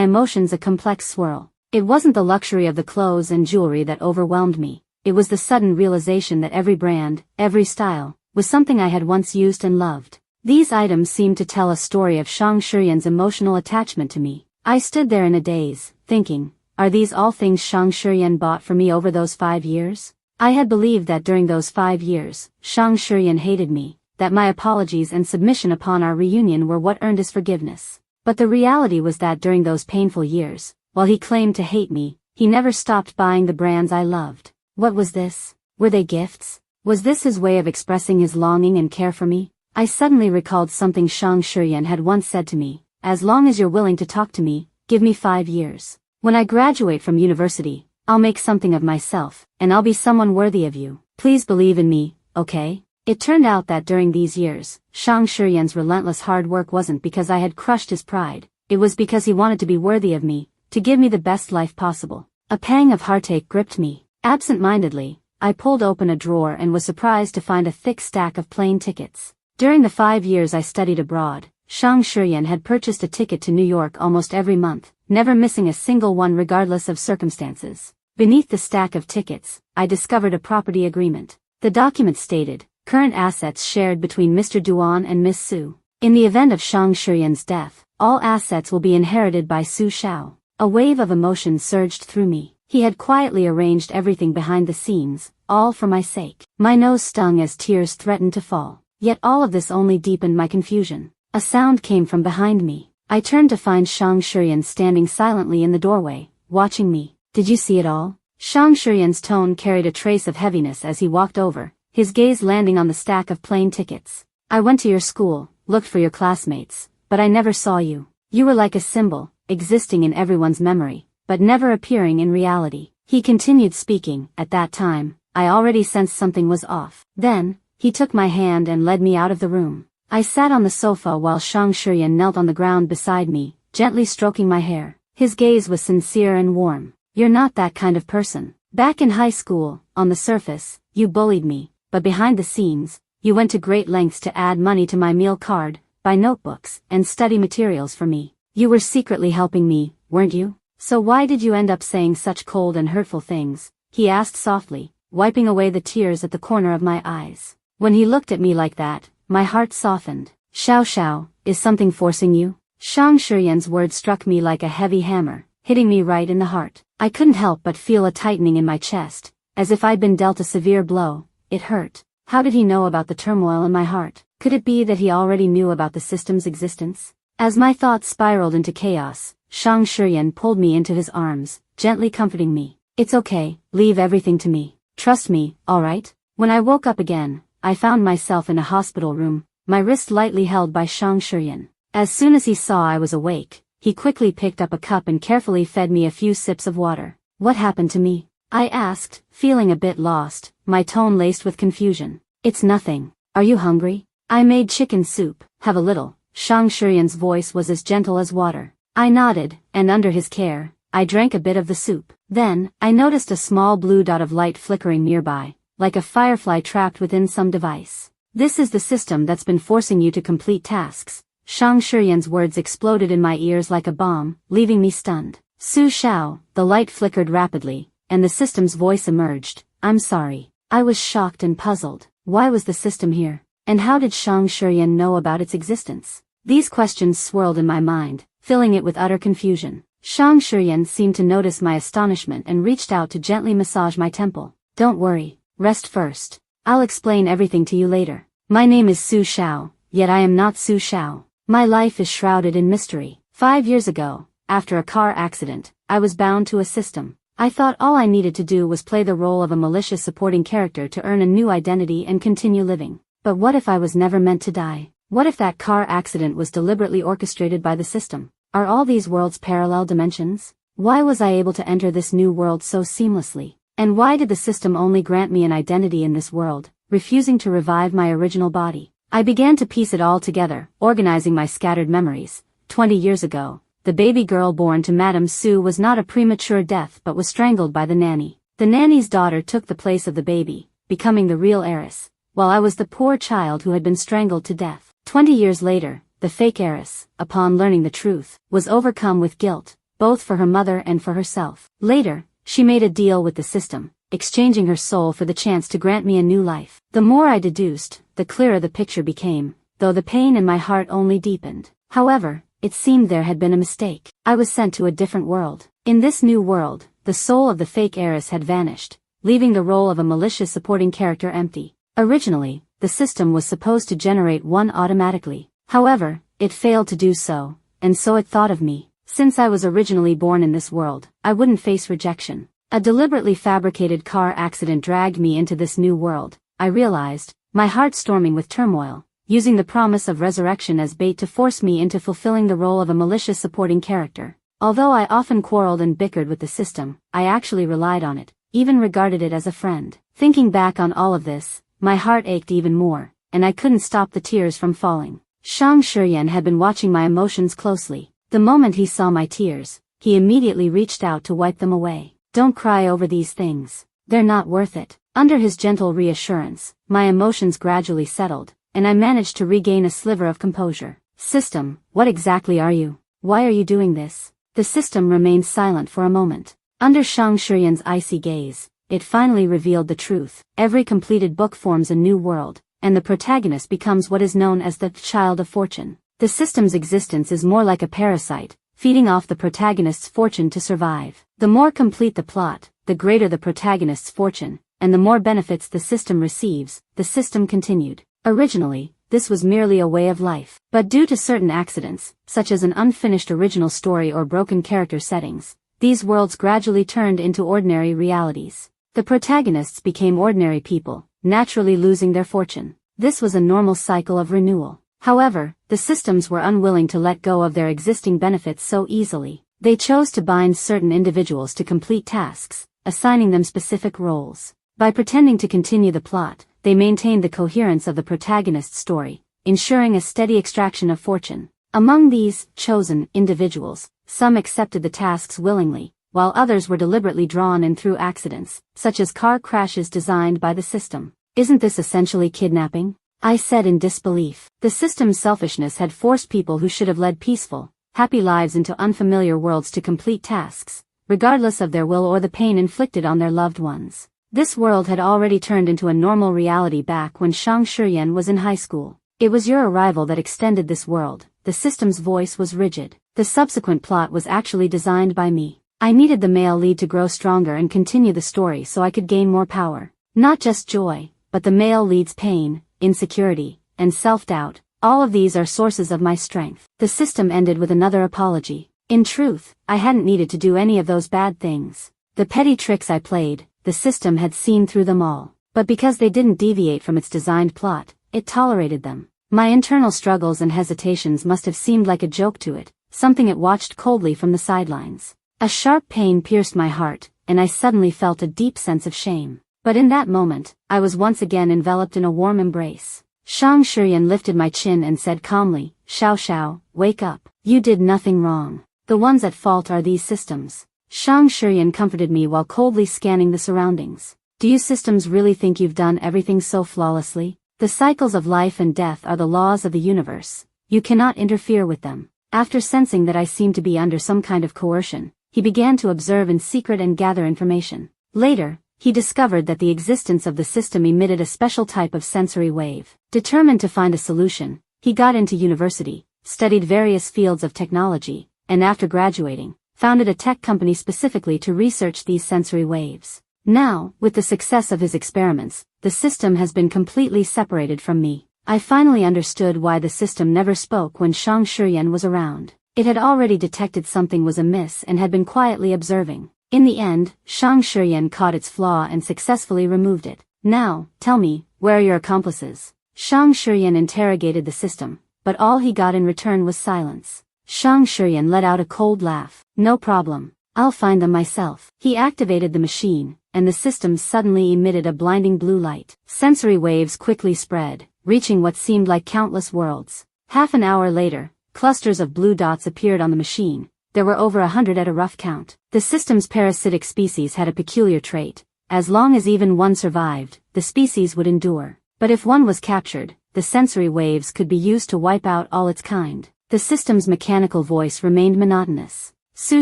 A: emotions a complex swirl. It wasn't the luxury of the clothes and jewelry that overwhelmed me. It was the sudden realization that every brand, every style, was something I had once used and loved. These items seemed to tell a story of Shang Shiyan's emotional attachment to me. I stood there in a daze, thinking, are these all things Shang Shiyan bought for me over those 5 years? I had believed that during those 5 years, Shang Shiyan hated me, that my apologies and submission upon our reunion were what earned his forgiveness. But the reality was that during those painful years, while he claimed to hate me, he never stopped buying the brands I loved. What was this? Were they gifts? Was this his way of expressing his longing and care for me? I suddenly recalled something Shang Shiyan had once said to me, as long as you're willing to talk to me, give me 5 years. When I graduate from university, I'll make something of myself, and I'll be someone worthy of you. Please believe in me, okay? It turned out that during these years, Shang Shiyan's relentless hard work wasn't because I had crushed his pride, it was because he wanted to be worthy of me, to give me the best life possible. A pang of heartache gripped me. Absent-mindedly, I pulled open a drawer and was surprised to find a thick stack of plane tickets. During the 5 years I studied abroad, Shang Shiyan had purchased a ticket to New York almost every month, never missing a single one regardless of circumstances. Beneath the stack of tickets, I discovered a property agreement. The document stated, current assets shared between Mr. Duan and Miss Su. In the event of Shang Shiyan's death, all assets will be inherited by Su Xiao. A wave of emotion surged through me. He had quietly arranged everything behind the scenes, all for my sake. My nose stung as tears threatened to fall. Yet all of this only deepened my confusion. A sound came from behind me. I turned to find Shang Shiyan standing silently in the doorway, watching me. Did you see it all? Shang Shiyan's tone carried a trace of heaviness as he walked over, his gaze landing on the stack of plane tickets. I went to your school, looked for your classmates, but I never saw you. You were like a symbol, existing in everyone's memory, but never appearing in reality. He continued speaking. At that time, I already sensed something was off. Then, he took my hand and led me out of the room. I sat on the sofa while Shang Shiyan knelt on the ground beside me, gently stroking my hair. His gaze was sincere and warm. You're not that kind of person. Back in high school, on the surface, you bullied me, but behind the scenes, you went to great lengths to add money to my meal card, buy notebooks, and study materials for me. You were secretly helping me, weren't you? So why did you end up saying such cold and hurtful things? He asked softly, wiping away the tears at the corner of my eyes. When he looked at me like that, my heart softened. Xiao Xiao, is something forcing you? Shang Shiyan's words struck me like a heavy hammer, hitting me right in the heart. I couldn't help but feel a tightening in my chest, as if I'd been dealt a severe blow. It hurt. How did he know about the turmoil in my heart? Could it be that he already knew about the system's existence? As my thoughts spiraled into chaos, Shang Shiyan pulled me into his arms, gently comforting me. It's okay, leave everything to me. Trust me, alright? When I woke up again, I found myself in a hospital room, my wrist lightly held by Shang Shiyan. As soon as he saw I was awake, he quickly picked up a cup and carefully fed me a few sips of water. What happened to me? I asked, feeling a bit lost, my tone laced with confusion. It's nothing. Are you hungry? I made chicken soup. Have a little, Shang Shiyan's voice was as gentle as water. I nodded, and under his care, I drank a bit of the soup. Then, I noticed a small blue dot of light flickering nearby, like a firefly trapped within some device. This is the system that's been forcing you to complete tasks. Shang Shiyan's words exploded in my ears like a bomb, leaving me stunned. Su Xiao, the light flickered rapidly, and the system's voice emerged. I'm sorry. I was shocked and puzzled. Why was the system here? And how did Shang Shiyan know about its existence? These questions swirled in my mind, filling it with utter confusion. Shang Shiyan seemed to notice my astonishment and reached out to gently massage my temple. Don't worry, rest first. I'll explain everything to you later. My name is Su Xiao, yet I am not Su Xiao. My life is shrouded in mystery. 5 years ago, after a car accident, I was bound to a system. I thought all I needed to do was play the role of a malicious supporting character to earn a new identity and continue living. But what if I was never meant to die? What if that car accident was deliberately orchestrated by the system? Are all these worlds parallel dimensions? Why was I able to enter this new world so seamlessly? And why did the system only grant me an identity in this world, refusing to revive my original body? I began to piece it all together, organizing my scattered memories. 20 years ago, the baby girl born to Madame Su was not a premature death but was strangled by the nanny. The nanny's daughter took the place of the baby, becoming the real heiress, while I was the poor child who had been strangled to death. 20 years later, the fake heiress, upon learning the truth, was overcome with guilt, both for her mother and for herself. Later, she made a deal with the system, exchanging her soul for the chance to grant me a new life. The more I deduced, the clearer the picture became, though the pain in my heart only deepened. However, it seemed there had been a mistake. I was sent to a different world. In this new world, the soul of the fake heiress had vanished, leaving the role of a malicious supporting character empty. Originally, the system was supposed to generate one automatically. However, it failed to do so, and so it thought of me. Since I was originally born in this world, I wouldn't face rejection. A deliberately fabricated car accident dragged me into this new world, I realized, my heart storming with turmoil, using the promise of resurrection as bait to force me into fulfilling the role of a malicious supporting character. Although I often quarreled and bickered with the system, I actually relied on it, even regarded it as a friend. Thinking back on all of this, my heart ached even more, and I couldn't stop the tears from falling. Shang Shiyan had been watching my emotions closely. The moment he saw my tears, he immediately reached out to wipe them away. Don't cry over these things. They're not worth it. Under his gentle reassurance, my emotions gradually settled, and I managed to regain a sliver of composure. System, what exactly are you? Why are you doing this? The system remained silent for a moment. Under Shang Shiyan's icy gaze, it finally revealed the truth. Every completed book forms a new world, and the protagonist becomes what is known as the child of fortune. The system's existence is more like a parasite, feeding off the protagonist's fortune to survive. The more complete the plot, the greater the protagonist's fortune, and the more benefits the system receives, the system continued. Originally, this was merely a way of life, but due to certain accidents, such as an unfinished original story or broken character settings, these worlds gradually turned into ordinary realities. The protagonists became ordinary people, naturally losing their fortune. This was a normal cycle of renewal. However, the systems were unwilling to let go of their existing benefits so easily. They chose to bind certain individuals to complete tasks, assigning them specific roles. By pretending to continue the plot, they maintained the coherence of the protagonist's story, ensuring a steady extraction of fortune. Among these chosen individuals, some accepted the tasks willingly, while others were deliberately drawn in through accidents, such as car crashes designed by the system. Isn't this essentially kidnapping? I said in disbelief. The system's selfishness had forced people who should have led peaceful, happy lives into unfamiliar worlds to complete tasks, regardless of their will or the pain inflicted on their loved ones. This world had already turned into a normal reality back when Shang Shiyan was in high school. It was your arrival that extended this world. The system's voice was rigid. The subsequent plot was actually designed by me. I needed the male lead to grow stronger and continue the story so I could gain more power. Not just joy, but the male lead's pain, insecurity, and self-doubt. All of these are sources of my strength. The system ended with another apology. In truth, I hadn't needed to do any of those bad things. The petty tricks I played, the system had seen through them all. But because they didn't deviate from its designed plot, it tolerated them. My internal struggles and hesitations must have seemed like a joke to it, something it watched coldly from the sidelines. A sharp pain pierced my heart, and I suddenly felt a deep sense of shame. But in that moment, I was once again enveloped in a warm embrace. Shang Shiyan lifted my chin and said calmly, Xiao Xiao, wake up. You did nothing wrong. The ones at fault are these systems. Shang Shiyan comforted me while coldly scanning the surroundings. Do you systems really think you've done everything so flawlessly? The cycles of life and death are the laws of the universe. You cannot interfere with them. After sensing that I seemed to be under some kind of coercion, he began to observe in secret and gather information. Later, he discovered that the existence of the system emitted a special type of sensory wave. Determined to find a solution, he got into university, studied various fields of technology, and after graduating, founded a tech company specifically to research these sensory waves. Now, with the success of his experiments, the system has been completely separated from me. I finally understood why the system never spoke when Shang Shiyan was around. It had already detected something was amiss and had been quietly observing. In the end, Shang Shiyan caught its flaw and successfully removed it. Now, tell me, where are your accomplices? Shang Shiyan interrogated the system, but all he got in return was silence. Shang Shiyan let out a cold laugh. No problem. I'll find them myself. He activated the machine, and the system suddenly emitted a blinding blue light. Sensory waves quickly spread, reaching what seemed like countless worlds. Half an hour later, clusters of blue dots appeared on the machine. There were over 100 at a rough count. The system's parasitic species had a peculiar trait. As long as even one survived, the species would endure. But if one was captured, the sensory waves could be used to wipe out all its kind. The system's mechanical voice remained monotonous. Su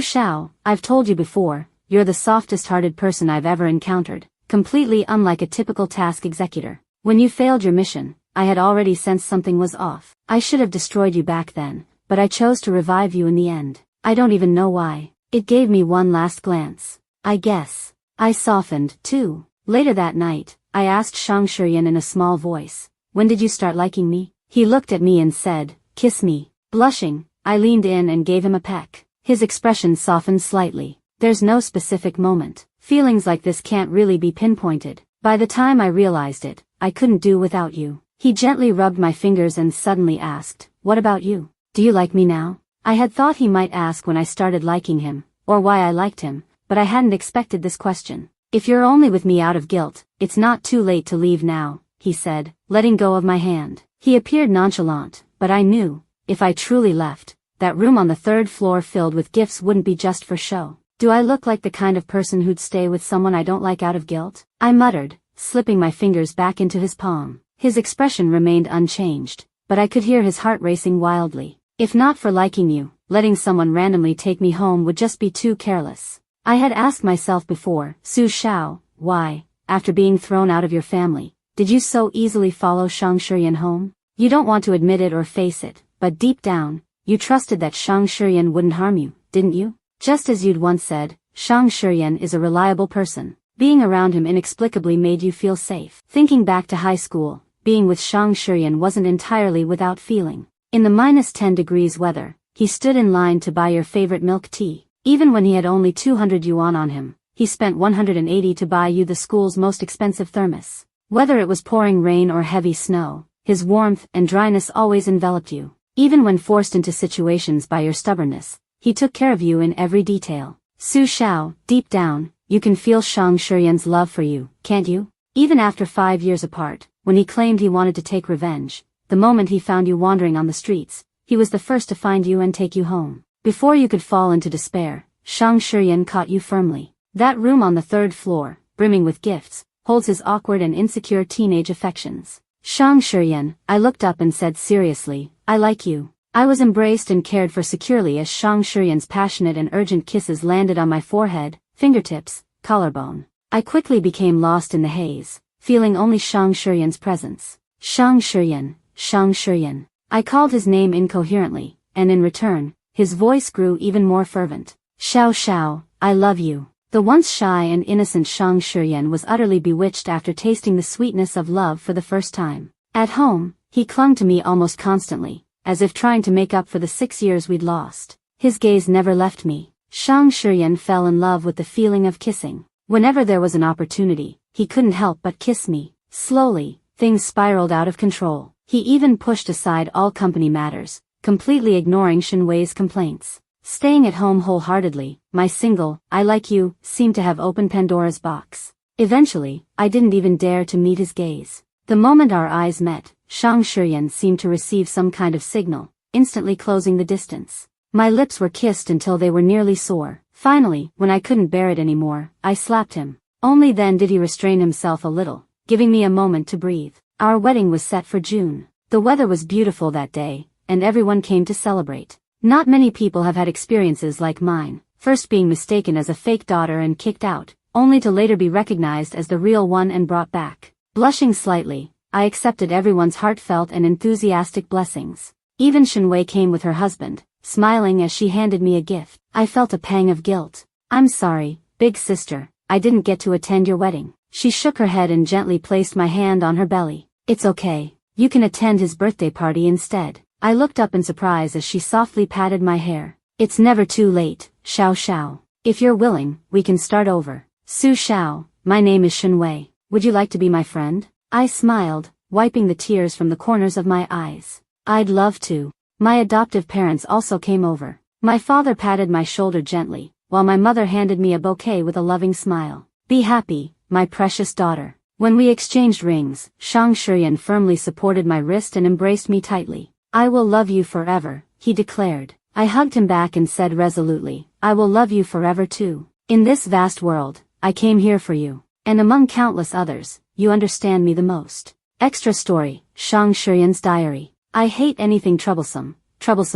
A: Xiao, I've told you before, you're the softest-hearted person I've ever encountered, completely unlike a typical task executor. When you failed your mission, I had already sensed something was off. I should have destroyed you back then, but I chose to revive you in the end. I don't even know why. It gave me one last glance. I guess. I softened, too. Later that night, I asked Shang Shiyan in a small voice, when did you start liking me? He looked at me and said, kiss me. Blushing, I leaned in and gave him a peck. His expression softened slightly. There's no specific moment. Feelings like this can't really be pinpointed. By the time I realized it, I couldn't do without you. He gently rubbed my fingers and suddenly asked, what about you? Do you like me now? I had thought he might ask when I started liking him, or why I liked him, but I hadn't expected this question. If you're only with me out of guilt, it's not too late to leave now, he said, letting go of my hand. He appeared nonchalant, but I knew, if I truly left, that room on the 3rd floor filled with gifts wouldn't be just for show. Do I look like the kind of person who'd stay with someone I don't like out of guilt? I muttered, slipping my fingers back into his palm. His expression remained unchanged, but I could hear his heart racing wildly. If not for liking you, letting someone randomly take me home would just be too careless. I had asked myself before, Su Xiao, why, after being thrown out of your family, did you so easily follow Shang Shiyan home? You don't want to admit it or face it, but deep down, you trusted that Shang Shiyan wouldn't harm you, didn't you? Just as you'd once said, Shang Shiyan is a reliable person. Being around him inexplicably made you feel safe. Thinking back to high school, being with Shang Shiyan wasn't entirely without feeling. In the -10 degrees weather, he stood in line to buy your favorite milk tea. Even when he had only 200 yuan on him, he spent 180 to buy you the school's most expensive thermos. Whether it was pouring rain or heavy snow, his warmth and dryness always enveloped you. Even when forced into situations by your stubbornness, he took care of you in every detail. Su Xiao, deep down, you can feel Shang Shiyan's love for you, can't you? Even after 5 years apart, when he claimed he wanted to take revenge, the moment he found you wandering on the streets, he was the first to find you and take you home. Before you could fall into despair, Shang Shiyan caught you firmly. That room on the 3rd floor, brimming with gifts, holds his awkward and insecure teenage affections. Shang Shiyan, I looked up and said seriously, I like you. I was embraced and cared for securely as Shang Shiyan's passionate and urgent kisses landed on my forehead, fingertips, collarbone. I quickly became lost in the haze, feeling only Shang Shiyan's presence. Shang Shiyan, Shang Shiyan. I called his name incoherently, and in return, his voice grew even more fervent. Xiao Xiao, I love you. The once shy and innocent Shang Shiyan was utterly bewitched after tasting the sweetness of love for the first time. At home, he clung to me almost constantly, as if trying to make up for the 6 years we'd lost. His gaze never left me. Shang Shiyan fell in love with the feeling of kissing. Whenever there was an opportunity, he couldn't help but kiss me. Slowly, things spiraled out of control. He even pushed aside all company matters, completely ignoring Shinwei's complaints. Staying at home wholeheartedly, my single, I like you, seemed to have opened Pandora's box. Eventually, I didn't even dare to meet his gaze. The moment our eyes met, Shang Shiyan seemed to receive some kind of signal, instantly closing the distance. My lips were kissed until they were nearly sore. Finally, when I couldn't bear it anymore, I slapped him. Only then did he restrain himself a little, giving me a moment to breathe. Our wedding was set for June. The weather was beautiful that day, and everyone came to celebrate. Not many people have had experiences like mine, first being mistaken as a fake daughter and kicked out, only to later be recognized as the real one and brought back. Blushing slightly, I accepted everyone's heartfelt and enthusiastic blessings. Even Shenwei came with her husband, smiling as she handed me a gift. I felt a pang of guilt. "I'm sorry, big sister, I didn't get to attend your wedding." She shook her head and gently placed my hand on her belly. "It's okay, you can attend his birthday party instead." I looked up in surprise as she softly patted my hair. "It's never too late, Xiao Xiao. If you're willing, we can start over." "Su Xiao, my name is Shenwei. Would you like to be my friend?" I smiled, wiping the tears from the corners of my eyes. "I'd love to." My adoptive parents also came over. My father patted my shoulder gently, while my mother handed me a bouquet with a loving smile. "Be happy, my precious daughter." When we exchanged rings, Shang Shiyan firmly supported my wrist and embraced me tightly. "I will love you forever," he declared. I hugged him back and said resolutely, "I will love you forever too. In this vast world, I came here for you. And among countless others, you understand me the most." Extra story, Shang Shiyan's diary. I hate anything troublesome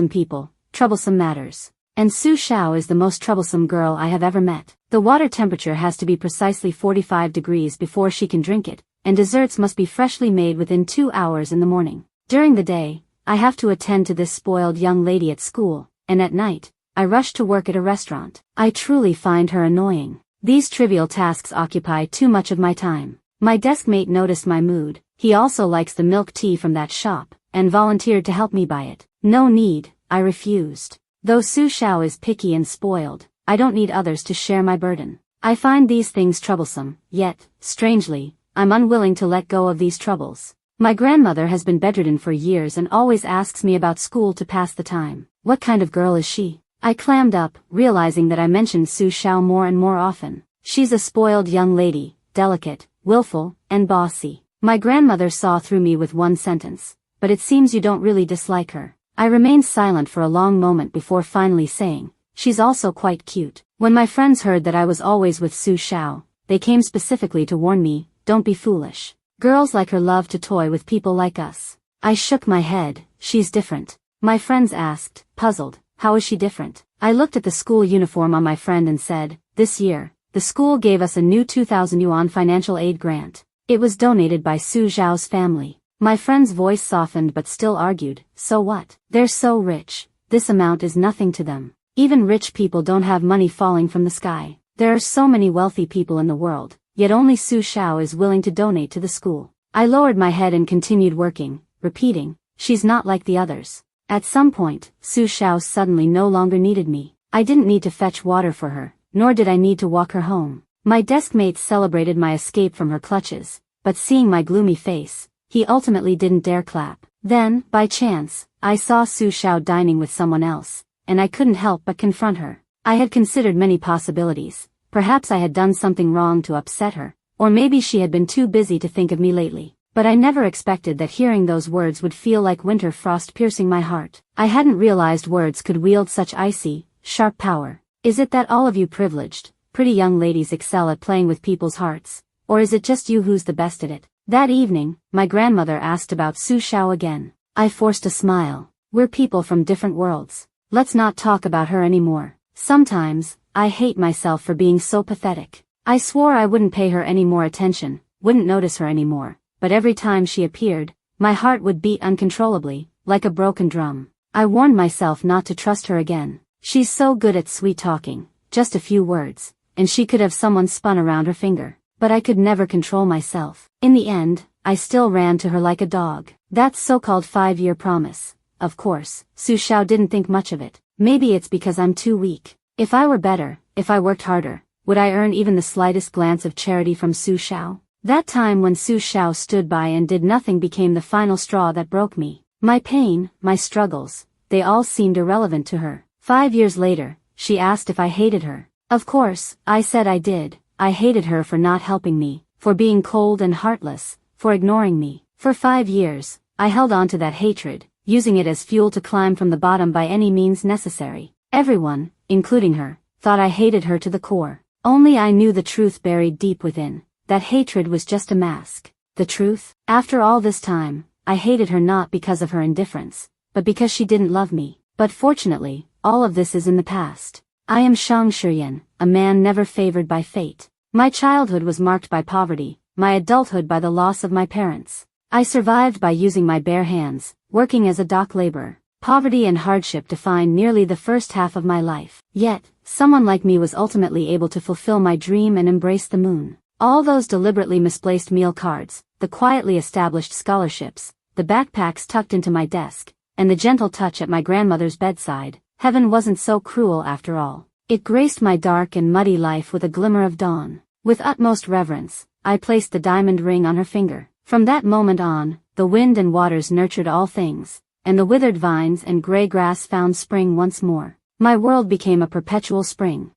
A: people, troublesome matters. And Su Xiao is the most troublesome girl I have ever met. The water temperature has to be precisely 45 degrees before she can drink it, and desserts must be freshly made within 2 hours in the morning. During the day, I have to attend to this spoiled young lady at school, and at night, I rush to work at a restaurant. I truly find her annoying. These trivial tasks occupy too much of my time. My desk mate noticed my mood. He also likes the milk tea from that shop, and volunteered to help me buy it. "No need," I refused. Though Su Xiao is picky and spoiled, I don't need others to share my burden. I find these things troublesome, yet, strangely, I'm unwilling to let go of these troubles. My grandmother has been bedridden for years and always asks me about school to pass the time. What kind of girl is she? I clammed up, realizing that I mentioned Su Xiao more and more often. "She's a spoiled young lady, delicate, willful, and bossy." My grandmother saw through me with one sentence. "But it seems you don't really dislike her." I remained silent for a long moment before finally saying, "She's also quite cute." When my friends heard that I was always with Su Xiao, they came specifically to warn me, "Don't be foolish. Girls like her love to toy with people like us." I shook my head. "She's different." My friends asked, puzzled, "How is she different?" I looked at the school uniform on my friend and said, "This year, the school gave us a new 2,000 yuan financial aid grant. It was donated by Su Xiao's family." My friend's voice softened but still argued, "So what? They're so rich. This amount is nothing to them. Even rich people don't have money falling from the sky. There are so many wealthy people in the world, yet only Su Xiao is willing to donate to the school." I lowered my head and continued working, repeating, "She's not like the others." At some point, Su Xiao suddenly no longer needed me. I didn't need to fetch water for her, nor did I need to walk her home. My desk mates celebrated my escape from her clutches, but seeing my gloomy face, he ultimately didn't dare clap. Then, by chance, I saw Su Xiao dining with someone else, and I couldn't help but confront her. I had considered many possibilities. Perhaps I had done something wrong to upset her, or maybe she had been too busy to think of me lately. But I never expected that hearing those words would feel like winter frost piercing my heart. I hadn't realized words could wield such icy, sharp power. Is it that all of you privileged, pretty young ladies excel at playing with people's hearts, or is it just you who's the best at it? That evening, my grandmother asked about Su Xiao again. I forced a smile. "We're people from different worlds. Let's not talk about her anymore." Sometimes, I hate myself for being so pathetic. I swore I wouldn't pay her any more attention, wouldn't notice her anymore, but every time she appeared, my heart would beat uncontrollably, like a broken drum. I warned myself not to trust her again. She's so good at sweet talking, just a few words, and she could have someone spun around her finger. But I could never control myself. In the end, I still ran to her like a dog. That so-called 5-year promise. Of course, Su Xiao didn't think much of it. Maybe it's because I'm too weak. If I were better, if I worked harder, would I earn even the slightest glance of charity from Su Xiao? That time when Su Xiao stood by and did nothing became the final straw that broke me. My pain, my struggles, they all seemed irrelevant to her. 5 years later, she asked if I hated her. Of course, I said I did. I hated her for not helping me, for being cold and heartless, for ignoring me. For 5 years, I held on to that hatred, using it as fuel to climb from the bottom by any means necessary. Everyone, including her, thought I hated her to the core. Only I knew the truth buried deep within. That hatred was just a mask. The truth? After all this time, I hated her not because of her indifference, but because she didn't love me. But fortunately, all of this is in the past. I am Shang Shiyan, a man never favored by fate. My childhood was marked by poverty, my adulthood by the loss of my parents. I survived by using my bare hands, working as a dock laborer. Poverty and hardship defined nearly the first half of my life. Yet, someone like me was ultimately able to fulfill my dream and embrace the moon. All those deliberately misplaced meal cards, the quietly established scholarships, the backpacks tucked into my desk, and the gentle touch at my grandmother's bedside, heaven wasn't so cruel after all. It graced my dark and muddy life with a glimmer of dawn. With utmost reverence, I placed the diamond ring on her finger. From that moment on, the wind and waters nurtured all things, and the withered vines and gray grass found spring once more. My world became a perpetual spring.